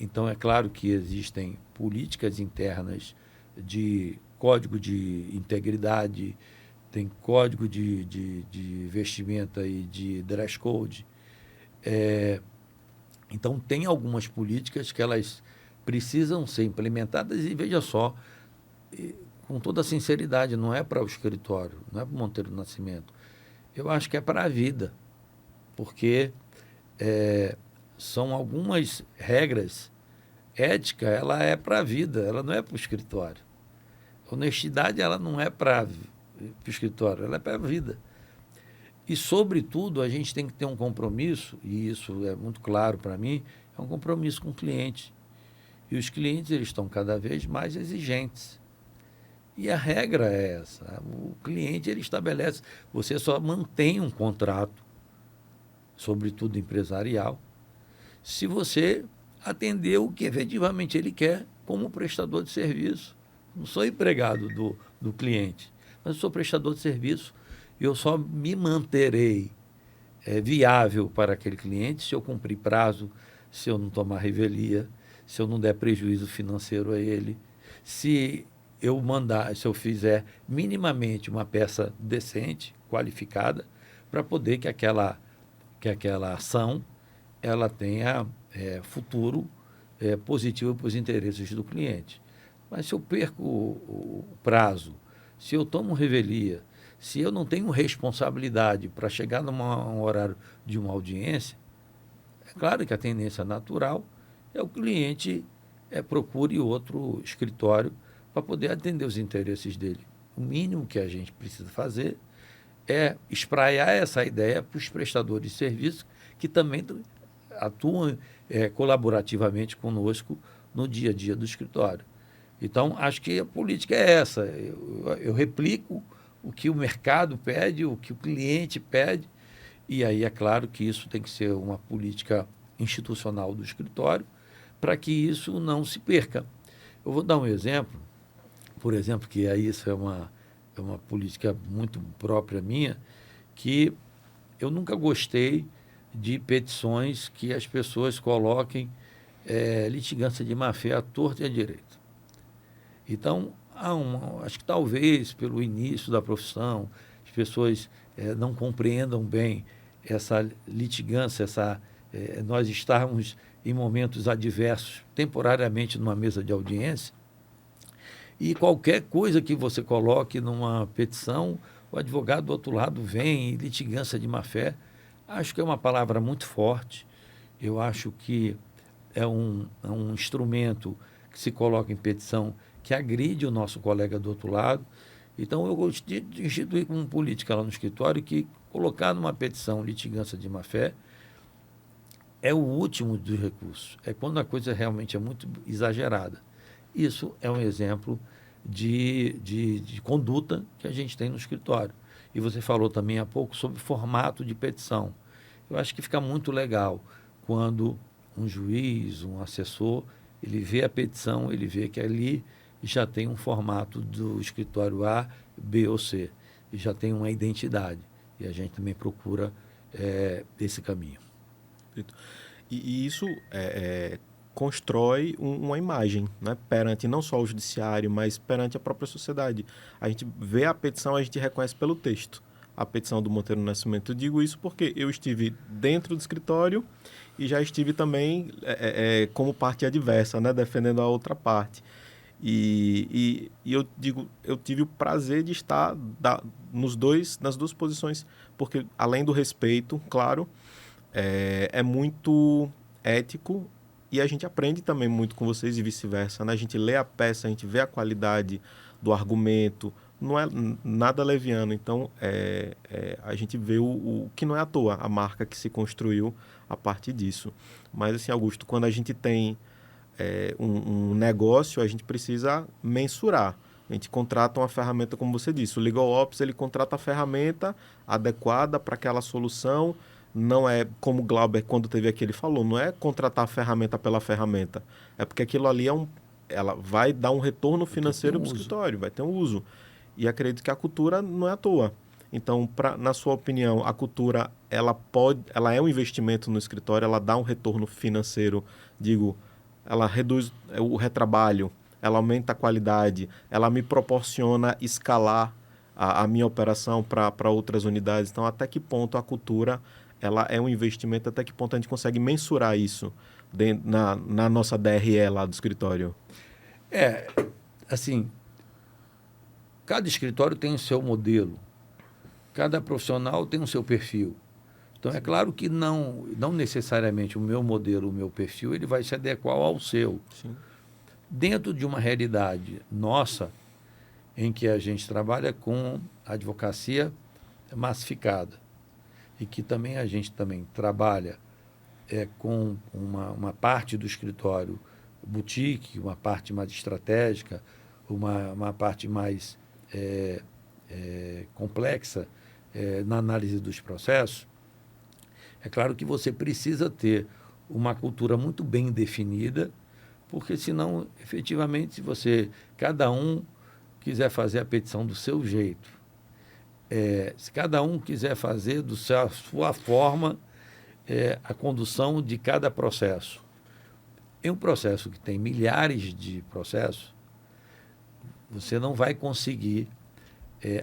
B: Então, é claro que existem políticas internas de código de integridade, tem código de vestimenta e de dress code. Então, tem algumas políticas que elas precisam ser implementadas e, veja só, com toda a sinceridade, não é para o escritório, não é para o Monteiro Nascimento. Eu acho que é para a vida, porque são algumas regras. Ética, ela é para a vida, ela não é para o escritório. Honestidade, ela não é para o escritório, ela é para a vida. E, sobretudo, a gente tem que ter um compromisso, e isso é muito claro para mim, é um compromisso com o cliente. E os clientes eles estão cada vez mais exigentes. E a regra é essa. O cliente ele estabelece, você só mantém um contrato, sobretudo empresarial, se você atender o que efetivamente ele quer como prestador de serviço. Não sou empregado do cliente, mas sou prestador de serviço e eu só me manterei viável para aquele cliente se eu cumprir prazo, se eu não tomar revelia, se eu não der prejuízo financeiro a ele, se eu fizer minimamente uma peça decente, qualificada, para poder que aquela ação ela tenha futuro positivo para os interesses do cliente. Mas se eu perco o prazo, se eu tomo revelia, se eu não tenho responsabilidade para chegar num horário de uma audiência, é claro que a tendência natural é o cliente procure outro escritório para poder atender os interesses dele. O mínimo que a gente precisa fazer é espraiar essa ideia para os prestadores de serviço que também atuam colaborativamente conosco no dia a dia do escritório. Então, acho que a política é essa. Eu replico o que o mercado pede, o que o cliente pede, e aí é claro que isso tem que ser uma política institucional do escritório para que isso não se perca. Eu vou dar um exemplo, por exemplo, que aí isso é uma política muito própria minha, que eu nunca gostei de petições que as pessoas coloquem litigância de má-fé à torta e à direita. Então, acho que talvez pelo início da profissão, as pessoas não compreendam bem essa litigância, nós estarmos em momentos adversos, temporariamente numa mesa de audiência, e qualquer coisa que você coloque numa petição, o advogado do outro lado vem e litigância de má-fé. Acho que é uma palavra muito forte. Eu acho que é um instrumento que se coloca em petição que agride o nosso colega do outro lado. Então, eu gostaria de instituir como política lá no escritório que colocar numa petição litigância de má-fé é o último dos recursos. É quando a coisa realmente é muito exagerada. Isso é um exemplo de conduta que a gente tem no escritório. E você falou também há pouco sobre formato de petição. Eu acho que fica muito legal quando um juiz, um assessor, ele vê a petição, ele vê que ali já tem um formato do escritório A, B ou C, e já tem uma identidade. E a gente também procura esse caminho.
A: E isso constrói uma imagem, né, perante não só o judiciário, mas perante a própria sociedade. A gente vê a petição, a gente reconhece pelo texto. A petição do Monteiro Nascimento. Eu digo isso porque eu estive dentro do escritório e já estive também como parte adversa, né, defendendo a outra parte. E eu digo, eu tive o prazer de estar nas duas posições, porque além do respeito, claro, é muito ético e a gente aprende também muito com vocês e vice-versa, né? A gente lê a peça, a gente vê a qualidade do argumento, não é nada leviano. Então, a gente vê o que não é à toa, a marca que se construiu a partir disso. Mas, assim, Augusto, quando a gente tem um negócio, a gente precisa mensurar. A gente contrata uma ferramenta, como você disse. O Legal Ops, ele contrata a ferramenta adequada para aquela solução. Não é como o Glauber, quando teve aqui, ele falou, não é contratar a ferramenta pela ferramenta. É porque aquilo ali ela vai dar um retorno financeiro para o escritório, vai ter um uso. E acredito que a cultura não é à toa. Então, na sua opinião, a cultura ela é um investimento no escritório, ela dá um retorno financeiro, digo, ela reduz o retrabalho, ela aumenta a qualidade, ela me proporciona escalar a minha operação para outras unidades. Então, até que ponto a cultura ela é um investimento, até que ponto a gente consegue mensurar isso na nossa DRE lá do escritório?
B: Assim, cada escritório tem o seu modelo, cada profissional tem o seu perfil. Então, é claro que não necessariamente o meu modelo, o meu perfil, ele vai se adequar ao seu.
A: Sim.
B: Dentro de uma realidade nossa, em que a gente trabalha com advocacia massificada e que também a gente também trabalha com uma parte do escritório boutique, uma parte mais estratégica, uma parte mais complexa na análise dos processos, é claro que você precisa ter uma cultura muito bem definida, porque senão, efetivamente, se cada um quiser fazer a petição do seu jeito, se cada um quiser fazer da sua forma a condução de cada processo, em um processo que tem milhares de processos, você não vai conseguir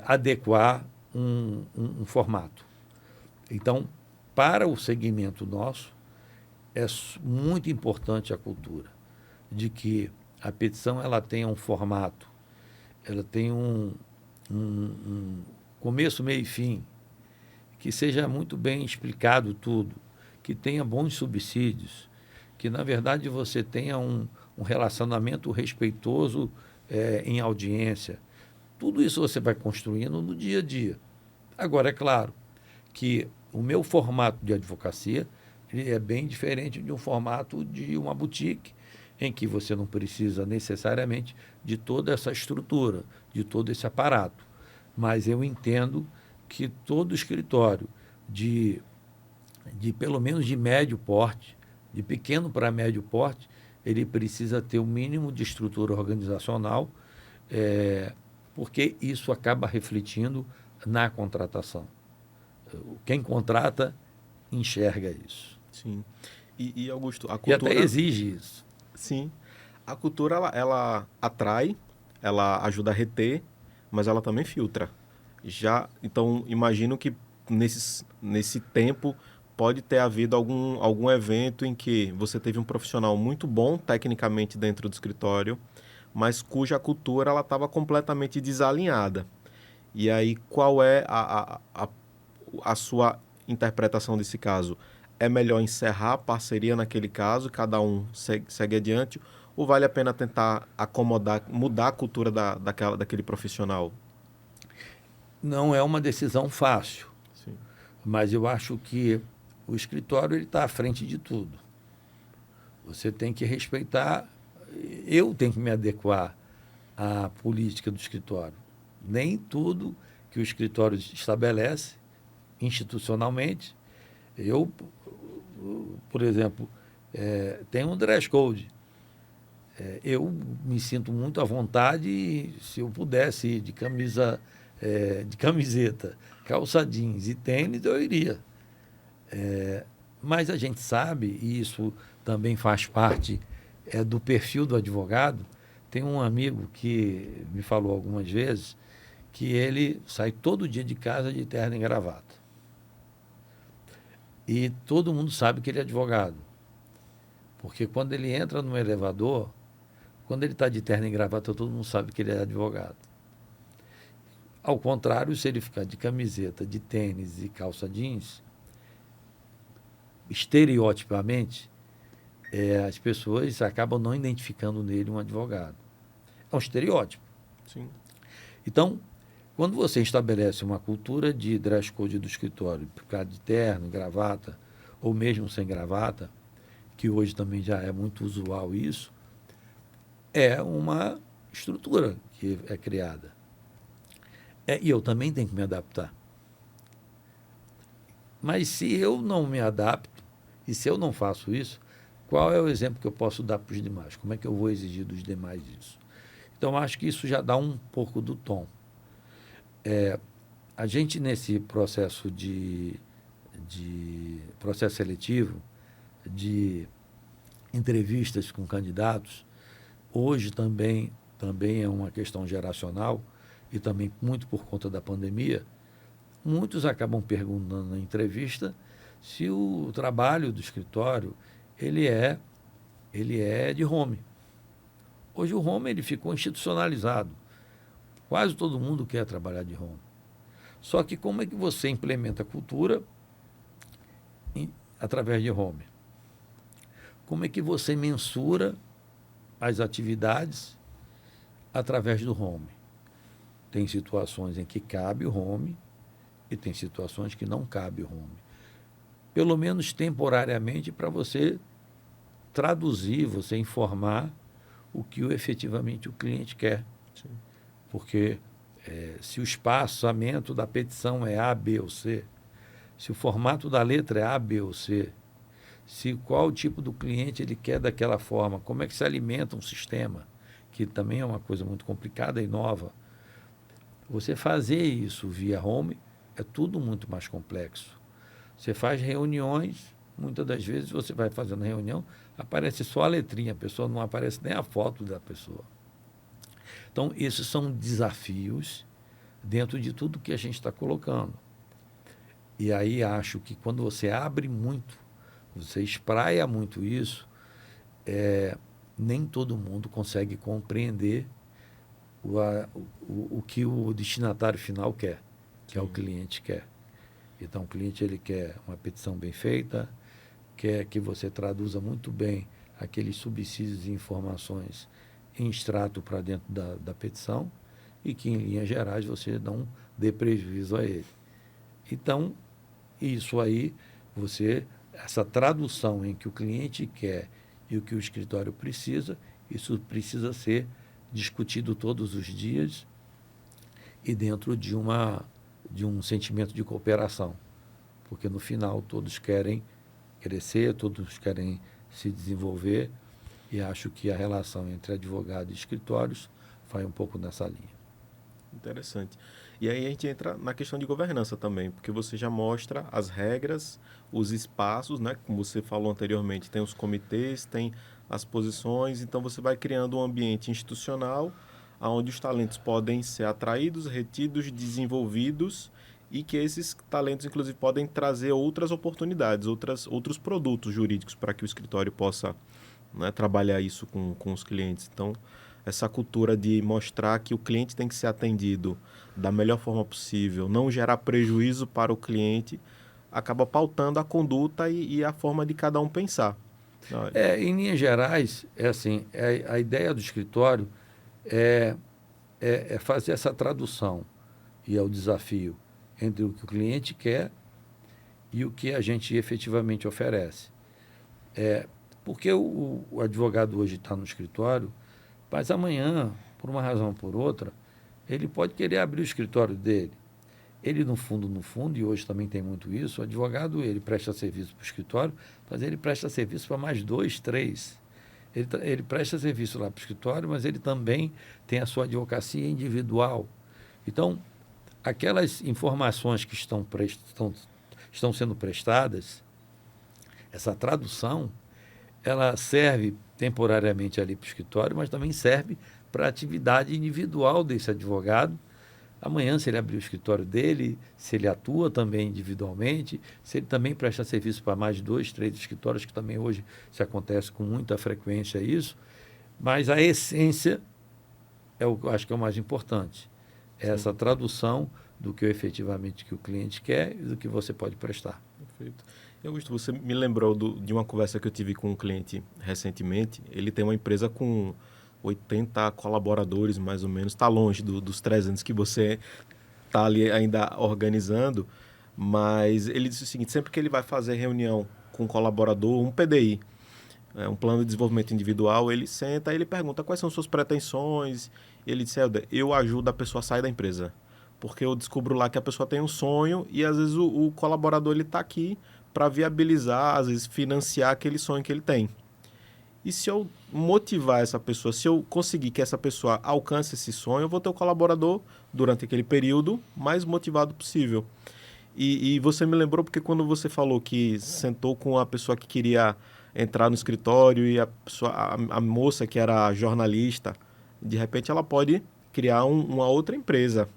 B: adequar um formato. Então, para o segmento nosso, é muito importante a cultura de que a petição ela tenha um formato, ela tenha um começo, meio e fim, que seja muito bem explicado tudo, que tenha bons subsídios, que, na verdade, você tenha um relacionamento respeitoso em audiência. Tudo isso você vai construindo no dia a dia. Agora, é claro que o meu formato de advocacia ele é bem diferente de um formato de uma boutique, em que você não precisa necessariamente de toda essa estrutura, de todo esse aparato. Mas eu entendo que todo escritório de pelo menos de médio porte, de pequeno para médio porte, ele precisa ter o mínimo de estrutura organizacional, porque isso acaba refletindo na contratação. Quem contrata enxerga isso.
A: Sim. E Augusto, a cultura...
B: E até exige isso.
A: Sim. A cultura, ela atrai, ela ajuda a reter, mas ela também filtra. Então, imagino que nesse tempo pode ter havido algum evento em que você teve um profissional muito bom tecnicamente dentro do escritório, mas cuja cultura ela estava completamente desalinhada. E aí, qual é a sua interpretação desse caso? É melhor encerrar a parceria naquele caso, cada um segue adiante, ou vale a pena tentar acomodar, mudar a cultura daquele profissional?
B: Não é uma decisão fácil,
A: Sim,
B: mas eu acho que o escritório ele está à frente de tudo. Você tem que respeitar, eu tenho que me adequar à política do escritório. Nem tudo que o escritório estabelece institucionalmente. Eu, por exemplo, tenho um dress code. Eu me sinto muito à vontade e, se eu pudesse ir de camiseta, calça jeans e tênis, eu iria. Mas a gente sabe, e isso também faz parte do perfil do advogado. Tem um amigo que me falou algumas vezes que ele sai todo dia de casa de terno e gravata. E todo mundo sabe que ele é advogado. Porque quando ele entra no elevador, quando ele está de terno e gravata, todo mundo sabe que ele é advogado. Ao contrário, se ele ficar de camiseta, de tênis e calça jeans, estereotipamente, as pessoas acabam não identificando nele um advogado. É um estereótipo.
A: sim,
B: Então, quando você estabelece uma cultura de dress code do escritório, ficar de terno, gravata, ou mesmo sem gravata, que hoje também já é muito usual isso, é uma estrutura que é criada. E eu também tenho que me adaptar. Mas se eu não me adapto, e se eu não faço isso, qual é o exemplo que eu posso dar para os demais? Como é que eu vou exigir dos demais isso? Então, acho que isso já dá um pouco do tom. A gente, nesse processo de processo seletivo, de entrevistas com candidatos, hoje também é uma questão geracional e também muito por conta da pandemia. Muitos acabam perguntando na entrevista se o trabalho do escritório ele é de home. Hoje o home ele ficou institucionalizado. Quase todo mundo quer trabalhar de home. Só que como é que você implementa a cultura através de home? Como é que você mensura as atividades através do home? Tem situações em que cabe o home e tem situações que não cabe o home. Pelo menos temporariamente, para você traduzir, você informar o que efetivamente o cliente quer.
A: sim.
B: Porque se o espaçamento da petição é A, B ou C, se o formato da letra é A, B ou C, se qual tipo do cliente ele quer daquela forma, como é que se alimenta um sistema, que também é uma coisa muito complicada e nova. Você fazer isso via home é tudo muito mais complexo. Você faz reuniões, muitas das vezes você vai fazendo reunião, aparece só a letrinha, a pessoa não aparece nem a foto da pessoa. Então, esses são desafios dentro de tudo que a gente está colocando. E aí acho que quando você abre muito, você espraia muito isso, nem todo mundo consegue compreender o que o destinatário final quer, que é o cliente quer. Então, o cliente ele quer uma petição bem feita, quer que você traduza muito bem aqueles subsídios e informações em extrato para dentro da petição e que, em linhas gerais, você não dê prejuízo a ele. Então, isso aí, essa tradução em que o cliente quer e o que o escritório precisa, isso precisa ser discutido todos os dias e dentro de um sentimento de cooperação, porque no final todos querem crescer, todos querem se desenvolver e acho que a relação entre advogado e escritórios vai um pouco nessa linha.
A: Interessante. E aí a gente entra na questão de governança também, porque você já mostra as regras, os espaços, né? Como você falou anteriormente, tem os comitês, tem as posições, então você vai criando um ambiente institucional onde os talentos podem ser atraídos, retidos, desenvolvidos e que esses talentos, inclusive, podem trazer outras oportunidades, outros produtos jurídicos para que o escritório possa, né, trabalhar isso com os clientes. Então, essa cultura de mostrar que o cliente tem que ser atendido da melhor forma possível, não gerar prejuízo para o cliente, acaba pautando a conduta e a forma de cada um pensar.
B: Em linhas gerais, é assim, a ideia do escritório é, é fazer essa tradução, e é o desafio, entre o que o cliente quer e o que a gente efetivamente oferece. Porque o advogado hoje está no escritório, mas amanhã, por uma razão ou por outra, ele pode querer abrir o escritório dele. Ele, no fundo, e hoje também tem muito isso, o advogado, ele presta serviço para o escritório, mas ele presta serviço para mais dois, três. Ele presta serviço lá para o escritório, mas ele também tem a sua advocacia individual. Então, aquelas informações que estão sendo prestadas, essa tradução, ela serve temporariamente ali para o escritório, mas também serve para a atividade individual desse advogado. Amanhã, se ele abrir o escritório dele, se ele atua também individualmente, se ele também presta serviço para mais dois, três escritórios, que também hoje se acontece com muita frequência isso, mas a essência acho que é o mais importante. É essa tradução do que efetivamente que o cliente quer e do que você pode prestar.
A: Perfeito. Augusto, você me lembrou de uma conversa que eu tive com um cliente recentemente. Ele tem uma empresa com 80 colaboradores, mais ou menos. Está longe dos 300 que você está ali ainda organizando. Mas ele disse o seguinte, sempre que ele vai fazer reunião com um colaborador, um PDI, um plano de desenvolvimento individual, ele senta e ele pergunta quais são suas pretensões. E ele disse, Helder, eu ajudo a pessoa a sair da empresa. Porque eu descubro lá que a pessoa tem um sonho e às vezes o colaborador está aqui para viabilizar, às vezes financiar aquele sonho que ele tem. E se eu motivar essa pessoa, se eu conseguir que essa pessoa alcance esse sonho, eu vou ter o colaborador, durante aquele período, mais motivado possível. E você me lembrou porque quando você falou que sentou com a pessoa que queria entrar no escritório e a moça que era jornalista, de repente ela pode criar uma outra empresa.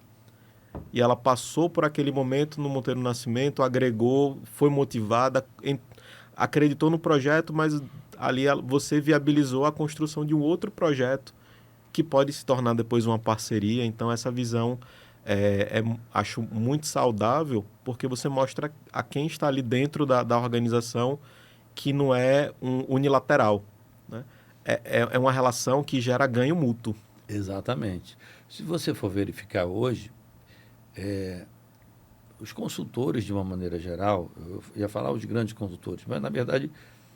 A: E ela passou por aquele momento no Monteiro Nascimento, agregou, foi motivada, acreditou no projeto, mas ali você viabilizou a construção de um outro projeto que pode se tornar depois uma parceria. Então, essa visão acho muito saudável, porque você mostra a quem está ali dentro da organização que não é unilateral, né? É uma relação que gera ganho mútuo.
B: Exatamente. Se você for verificar hoje, os consultores, de uma maneira geral, eu ia falar os grandes consultores, mas, na verdade,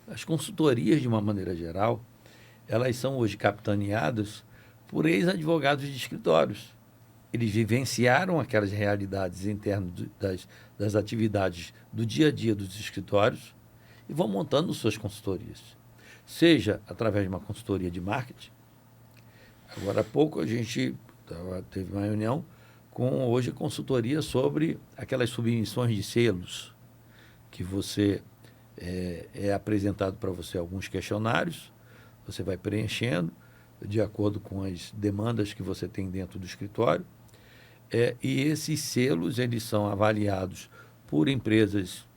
B: as consultorias, de uma maneira geral, elas são hoje capitaneadas por ex-advogados de escritórios. Eles vivenciaram aquelas realidades internas das atividades do dia a dia dos escritórios e vão montando suas consultorias. Seja através de uma consultoria de marketing. Agora há pouco a gente teve uma reunião com hoje consultoria sobre aquelas submissões de selos, que você é apresentado para você alguns questionários, você vai preenchendo de acordo com as demandas que você tem dentro do escritório, e esses selos eles são avaliados por empresas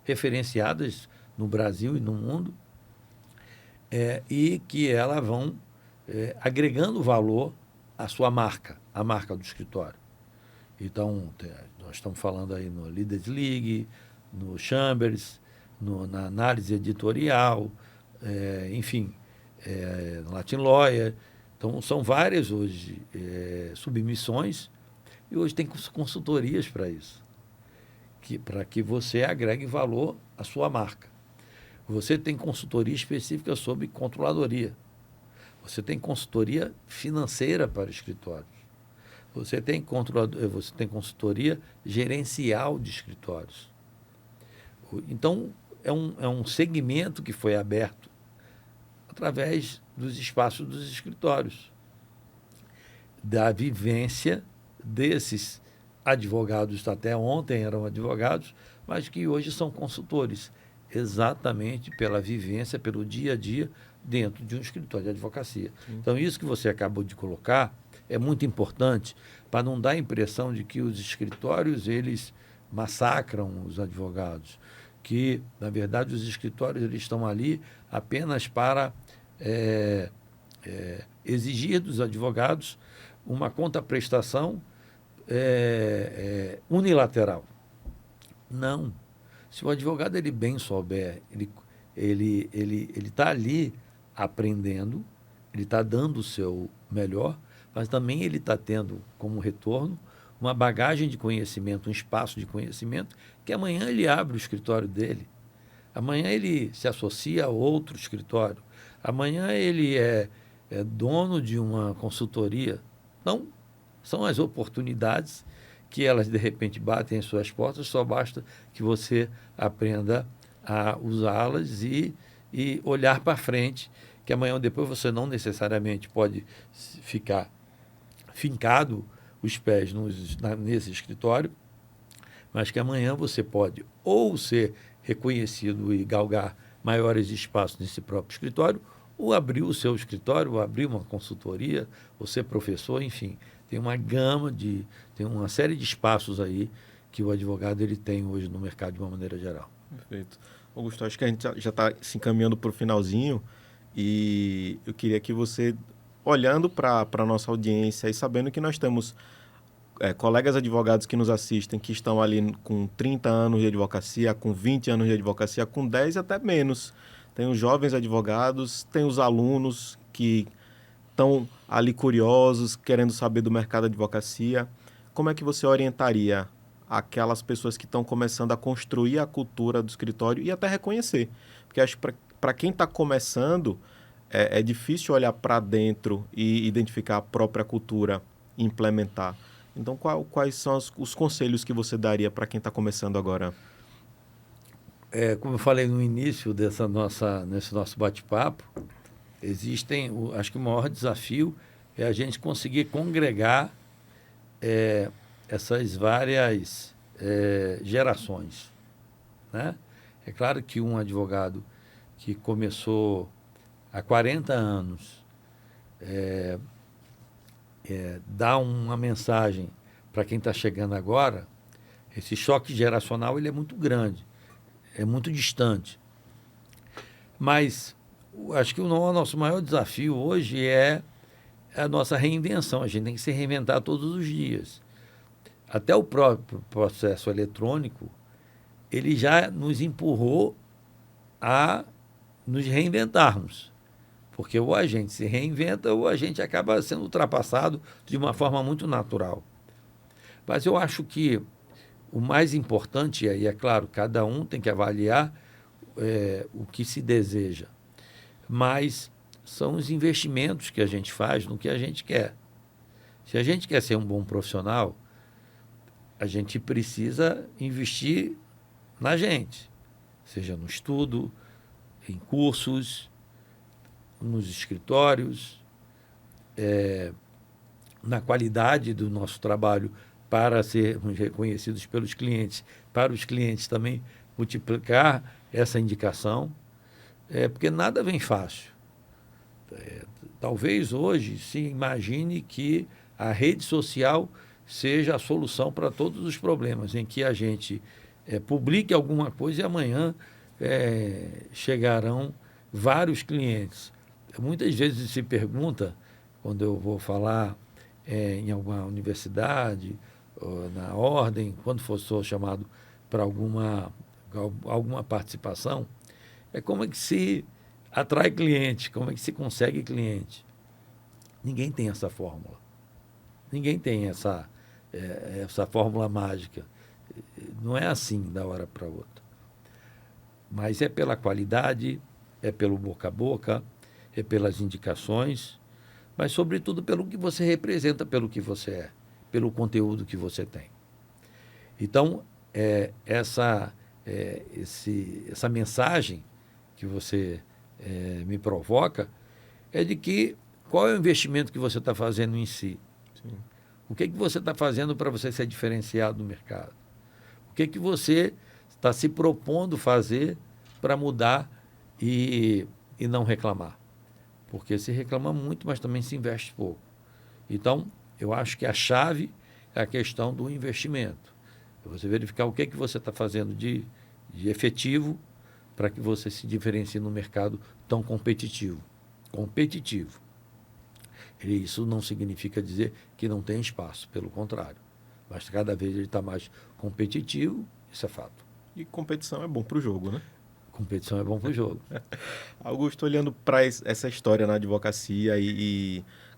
B: referenciadas no Brasil e no mundo, e que elas vão agregando valor à sua marca, a marca do escritório. Então, nós estamos falando aí no Leaders League, no Chambers, na análise editorial, enfim, no Latin Lawyer. Então, são várias hoje submissões e hoje tem consultorias para isso, para que você agregue valor à sua marca. Você tem consultoria específica sobre controladoria. Você tem consultoria financeira para escritórios. Você tem consultoria gerencial de escritórios. Então, é um segmento que foi aberto através dos espaços dos escritórios, da vivência desses advogados, até ontem eram advogados, mas que hoje são consultores, exatamente pela vivência, pelo dia a dia dentro de um escritório de advocacia. Então, isso que você acabou de colocar é muito importante para não dar a impressão de que os escritórios, eles massacram os advogados, que, na verdade, os escritórios eles estão ali apenas para exigir dos advogados uma contraprestação unilateral. Não. Se o advogado ele bem souber, ele está ali aprendendo, ele está dando o seu melhor, mas também ele está tendo como retorno uma bagagem de conhecimento, um espaço de conhecimento, que amanhã ele abre o escritório dele. Amanhã ele se associa a outro escritório. Amanhã ele é dono de uma consultoria. Então, são as oportunidades que elas, de repente, batem em suas portas, só basta que você aprenda a usá-las e olhar para frente, que amanhã ou depois você não necessariamente pode ficar fincado os pés nesse escritório, mas que amanhã você pode ou ser reconhecido e galgar maiores espaços nesse próprio escritório, ou abrir o seu escritório, ou abrir uma consultoria, ou ser professor, enfim. Tem uma série de espaços aí que o advogado ele tem hoje no mercado de uma maneira geral.
A: Perfeito. Augusto, acho que a gente já está se encaminhando para o finalzinho e eu queria que você, olhando para a nossa audiência e sabendo que nós temos colegas advogados que nos assistem, que estão ali com 30 anos de advocacia, com 20 anos de advocacia, com 10 até menos. Tem os jovens advogados, tem os alunos que estão ali curiosos, querendo saber do mercado de advocacia. Como é que você orientaria aquelas pessoas que estão começando a construir a cultura do escritório e até reconhecer? Porque acho que para quem está começando, é difícil olhar para dentro e identificar a própria cultura e implementar. Então, quais são os conselhos que você daria para quem está começando agora?
B: Como eu falei no início nesse nosso bate-papo, acho que o maior desafio é a gente conseguir congregar essas várias gerações, né? É claro que um advogado que começou há 40 anos dá uma mensagem para quem está chegando agora, esse choque geracional ele é muito grande, é muito distante. Mas acho que o nosso maior desafio hoje é a nossa reinvenção. A gente tem que se reinventar todos os dias. Até o próprio processo eletrônico, ele já nos empurrou a nos reinventarmos. Porque ou a gente se reinventa ou a gente acaba sendo ultrapassado de uma forma muito natural. Mas eu acho que o mais importante, e aí é claro, cada um tem que avaliar o que se deseja, mas são os investimentos que a gente faz no que a gente quer. Se a gente quer ser um bom profissional, a gente precisa investir na gente, seja no estudo, em cursos, nos escritórios, na qualidade do nosso trabalho para sermos reconhecidos pelos clientes, para os clientes também multiplicar essa indicação, porque nada vem fácil. Talvez hoje se imagine que a rede social seja a solução para todos os problemas, em que a gente publique alguma coisa e amanhã chegarão vários clientes. Muitas vezes se pergunta, quando eu vou falar em alguma universidade, na ordem, quando sou chamado para alguma participação, como é que se atrai cliente, como é que se consegue cliente. Ninguém tem essa fórmula. Ninguém tem essa fórmula mágica. Não é assim da hora para outra. Mas é pela qualidade, é pelo boca a boca, é pelas indicações, mas, sobretudo, pelo que você representa, pelo que você é, pelo conteúdo que você tem. Então, essa mensagem que você me provoca é de que qual é o investimento que você está fazendo em si? Sim. O que você está fazendo para você ser diferenciado no mercado? O que você está se propondo fazer para mudar e não reclamar? porque se reclama muito, mas também se investe pouco. Então, eu acho que a chave é a questão do investimento. Você verificar o que você está fazendo de efetivo para que você se diferencie no mercado tão competitivo. Competitivo. Isso não significa dizer que não tem espaço, pelo contrário. Mas cada vez ele está mais competitivo, isso é fato.
A: E competição é bom para o jogo, né?
B: Competição é bom para o jogo.
A: Augusto, olhando para essa história na advocacia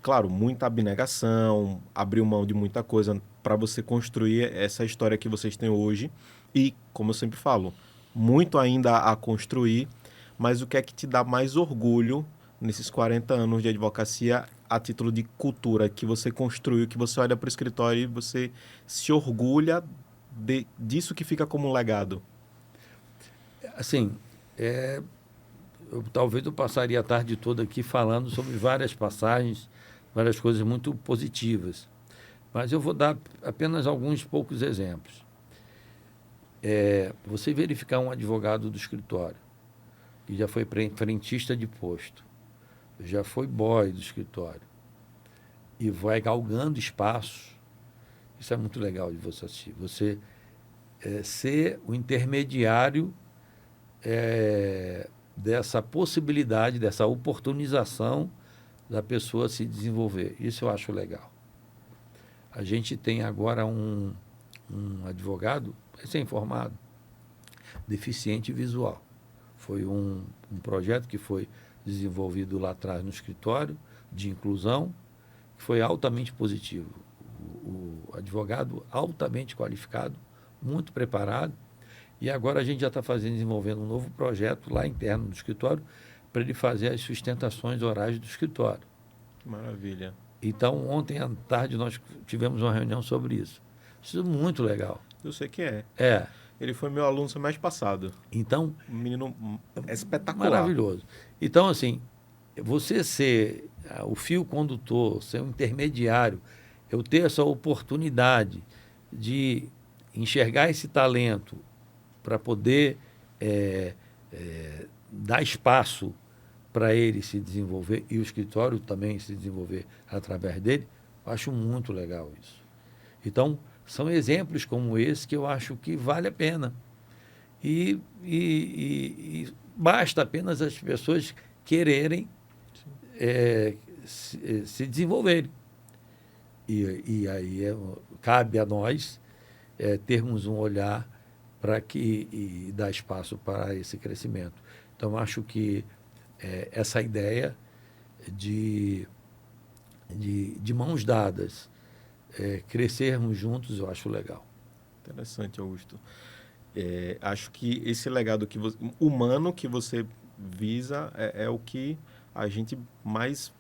A: claro, muita abnegação, abriu mão de muita coisa para você construir essa história que vocês têm hoje e, como eu sempre falo, muito ainda a construir, mas o que é que te dá mais orgulho nesses 40 anos de advocacia a título de cultura que você construiu, que você olha para o escritório e você se orgulha disso que fica como um legado?
B: Assim, talvez eu passaria a tarde toda aqui falando sobre várias passagens, várias coisas muito positivas. Mas eu vou dar apenas alguns poucos exemplos. Você verificar um advogado do escritório, que já foi frentista de posto, já foi boy do escritório, e vai galgando espaços, isso é muito legal de você assistir. Você ser o intermediário dessa possibilidade, dessa oportunização da pessoa se desenvolver. Isso eu acho legal. A gente tem agora um advogado recém-formado, deficiente visual. Foi um projeto que foi desenvolvido lá atrás no escritório de inclusão, que foi altamente positivo. O advogado altamente qualificado, muito preparado, e agora a gente já está desenvolvendo um novo projeto lá interno do escritório para ele fazer as sustentações orais do escritório.
A: Maravilha.
B: Então, ontem à tarde nós tivemos uma reunião sobre isso. Isso é muito legal.
A: Eu sei que é.
B: É.
A: Ele foi meu aluno semestre passado.
B: Então,
A: um menino espetacular.
B: Maravilhoso. Então, assim, você ser o fio condutor, ser um intermediário, eu ter essa oportunidade de enxergar esse talento para poder dar espaço para ele se desenvolver e o escritório também se desenvolver através dele, eu acho muito legal isso. Então, são exemplos como esse que eu acho que vale a pena. E basta apenas as pessoas quererem se desenvolverem. E aí cabe a nós termos um olhar para que dar espaço para esse crescimento. Então, acho que essa ideia de mãos dadas, crescermos juntos, eu acho legal.
A: Interessante, Augusto. Acho que esse legado humano que você visa é o que a gente mais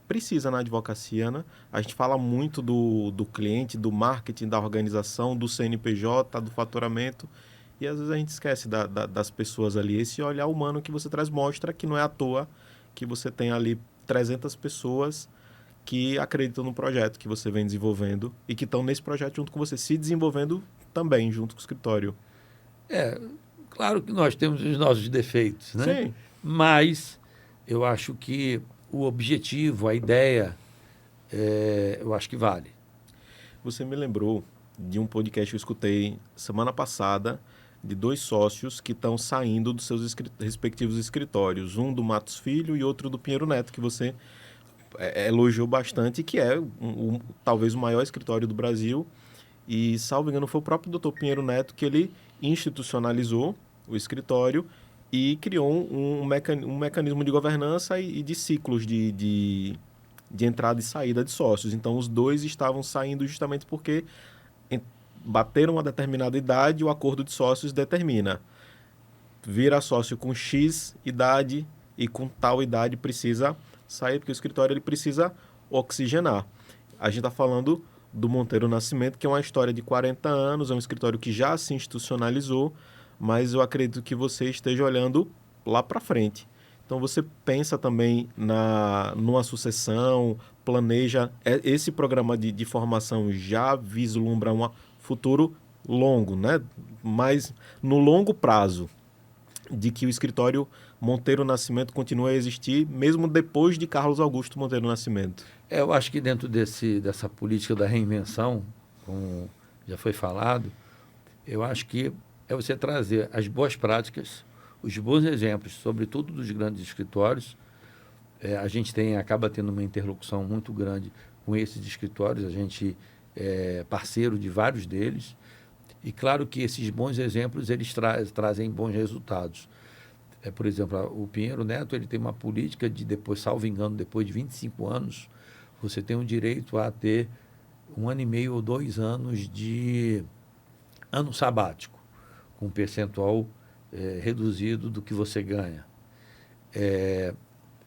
A: precisa na advocacia, né? A gente fala muito do cliente, do marketing, da organização, do CNPJ, do faturamento, e às vezes a gente esquece das pessoas ali. Esse olhar humano que você traz mostra que não é à toa que você tem ali 300 pessoas que acreditam no projeto que você vem desenvolvendo e que estão nesse projeto junto com você, se desenvolvendo também junto com o escritório.
B: Claro que nós temos os nossos defeitos, né?
A: Sim.
B: Mas eu acho que o objetivo, a ideia, eu acho que vale.
A: Você me lembrou de um podcast que eu escutei semana passada de 2 sócios que estão saindo dos seus respectivos escritórios, um do Matos Filho e outro do Pinheiro Neto, que você elogiou bastante, que é talvez o maior escritório do Brasil. E, salvo engano, foi o próprio Dr. Pinheiro Neto que ele institucionalizou o escritório e criou um mecanismo de governança e de ciclos de entrada e saída de sócios. Então, os 2 estavam saindo justamente porque bateram uma determinada idade, o acordo de sócios determina. Vira sócio com X idade e com tal idade precisa sair, porque o escritório ele precisa oxigenar. A gente está falando do Monteiro Nascimento, que é uma história de 40 anos, é um escritório que já se institucionalizou, mas eu acredito que você esteja olhando lá para frente. Então, você pensa também numa sucessão, planeja... Esse programa de formação já vislumbra um futuro longo, né? Mas no longo prazo, de que o escritório Monteiro Nascimento continua a existir, mesmo depois de Carlos Augusto Monteiro Nascimento?
B: Eu acho que dentro dessa política da reinvenção, como já foi falado, eu acho que é você trazer as boas práticas, os bons exemplos, sobretudo dos grandes escritórios. A gente acaba tendo uma interlocução muito grande com esses escritórios, a gente é parceiro de vários deles, e claro que esses bons exemplos eles trazem bons resultados. Por exemplo, o Pinheiro Neto ele tem uma política de depois, salvo engano, depois de 25 anos, você tem o direito a ter 1 ano e meio ou 2 anos de ano sabático, com um percentual reduzido do que você ganha.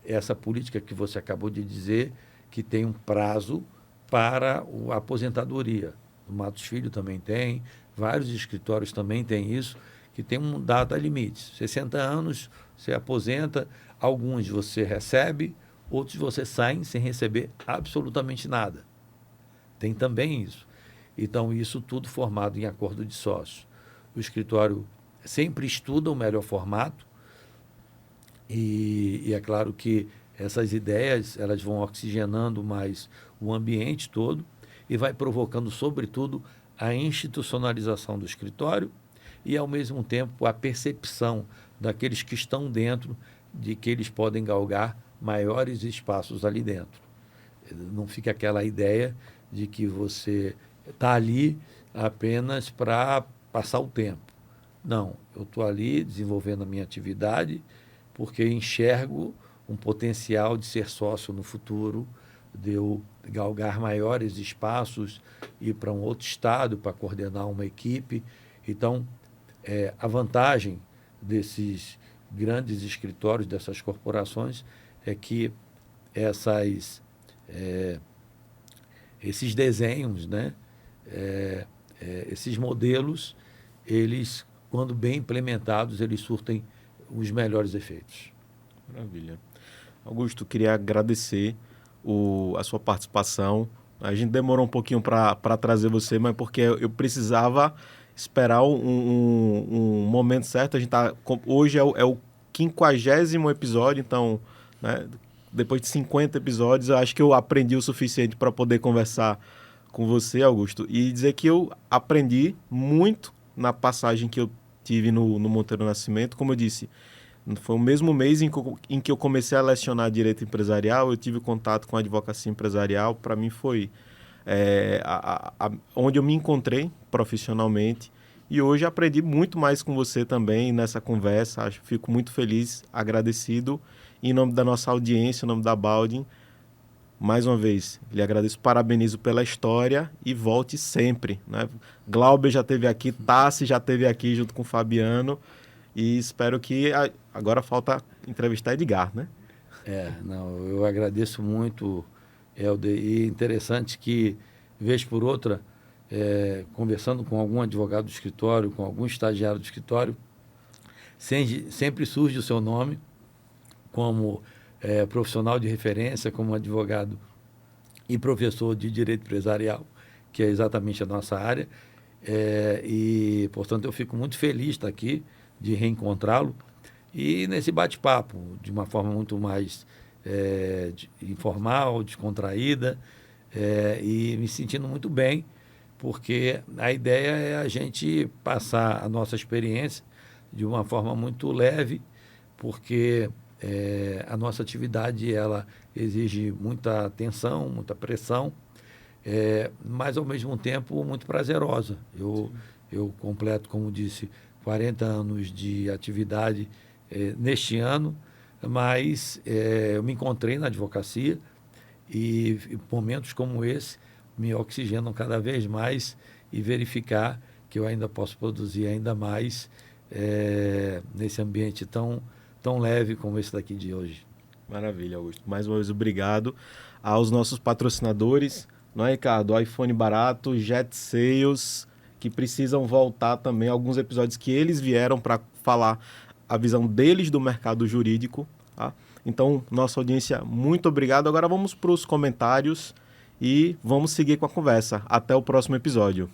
B: Essa política que você acabou de dizer, que tem um prazo para a aposentadoria. O Matos Filho também tem, vários escritórios também têm isso, que tem um data limite. 60 anos, você aposenta, alguns você recebe, outros você sai sem receber absolutamente nada. Tem também isso. Então, isso tudo formado em acordo de sócios. O escritório sempre estuda o melhor formato e é claro que essas ideias elas vão oxigenando mais o ambiente todo e vai provocando, sobretudo, a institucionalização do escritório e, ao mesmo tempo, a percepção daqueles que estão dentro de que eles podem galgar maiores espaços ali dentro. Não fica aquela ideia de que você está ali apenas para passar o tempo. Não, eu estou ali desenvolvendo a minha atividade porque enxergo um potencial de ser sócio no futuro, de eu galgar maiores espaços, ir para um outro estado para coordenar uma equipe. Então, a vantagem desses grandes escritórios, dessas corporações, é que esses desenhos, né, esses modelos, eles, quando bem implementados, eles surtem os melhores efeitos.
A: Maravilha. Augusto, queria agradecer a sua participação. A gente demorou um pouquinho para trazer você, mas porque eu precisava esperar um momento certo. A gente hoje é o 50º episódio, então, né, depois de 50 episódios, eu acho que eu aprendi o suficiente para poder conversar com você, Augusto, e dizer que eu aprendi muito na passagem que eu tive no Monteiro Nascimento. Como eu disse, foi o mesmo mês em que eu comecei a lecionar direito empresarial, eu tive contato com a advocacia empresarial. Para mim foi onde eu me encontrei profissionalmente, e hoje aprendi muito mais com você também nessa conversa. Fico muito feliz, agradecido, em nome da nossa audiência, em nome da Baldin. Mais uma vez, lhe agradeço, parabenizo pela história e volte sempre, né? Glauber já esteve aqui, Tassi já esteve aqui junto com o Fabiano, e espero que agora falta entrevistar Edgar, né?
B: Não, eu agradeço muito, Helder, e interessante que, vez por outra, conversando com algum advogado do escritório, com algum estagiário do escritório, sempre surge o seu nome como profissional de referência, como advogado e professor de direito empresarial, que é exatamente a nossa área. E, portanto, eu fico muito feliz de estar aqui, de reencontrá-lo, e nesse bate-papo, de uma forma muito mais informal, descontraída, e me sentindo muito bem, porque a ideia é a gente passar a nossa experiência de uma forma muito leve, porque a nossa atividade ela exige muita atenção, muita pressão, mas, ao mesmo tempo, muito prazerosa. Eu completo, como disse, 40 anos de atividade neste ano, mas eu me encontrei na advocacia e momentos como esse me oxigenam cada vez mais e verificar que eu ainda posso produzir ainda mais nesse ambiente tão leve como esse daqui de hoje.
A: Maravilha, Augusto. Mais uma vez, obrigado aos nossos patrocinadores, não é, Ricardo? iPhone barato, Jet Sales, que precisam voltar também alguns episódios que eles vieram para falar a visão deles do mercado jurídico, tá? Então, nossa audiência, muito obrigado. Agora vamos para os comentários e vamos seguir com a conversa. Até o próximo episódio.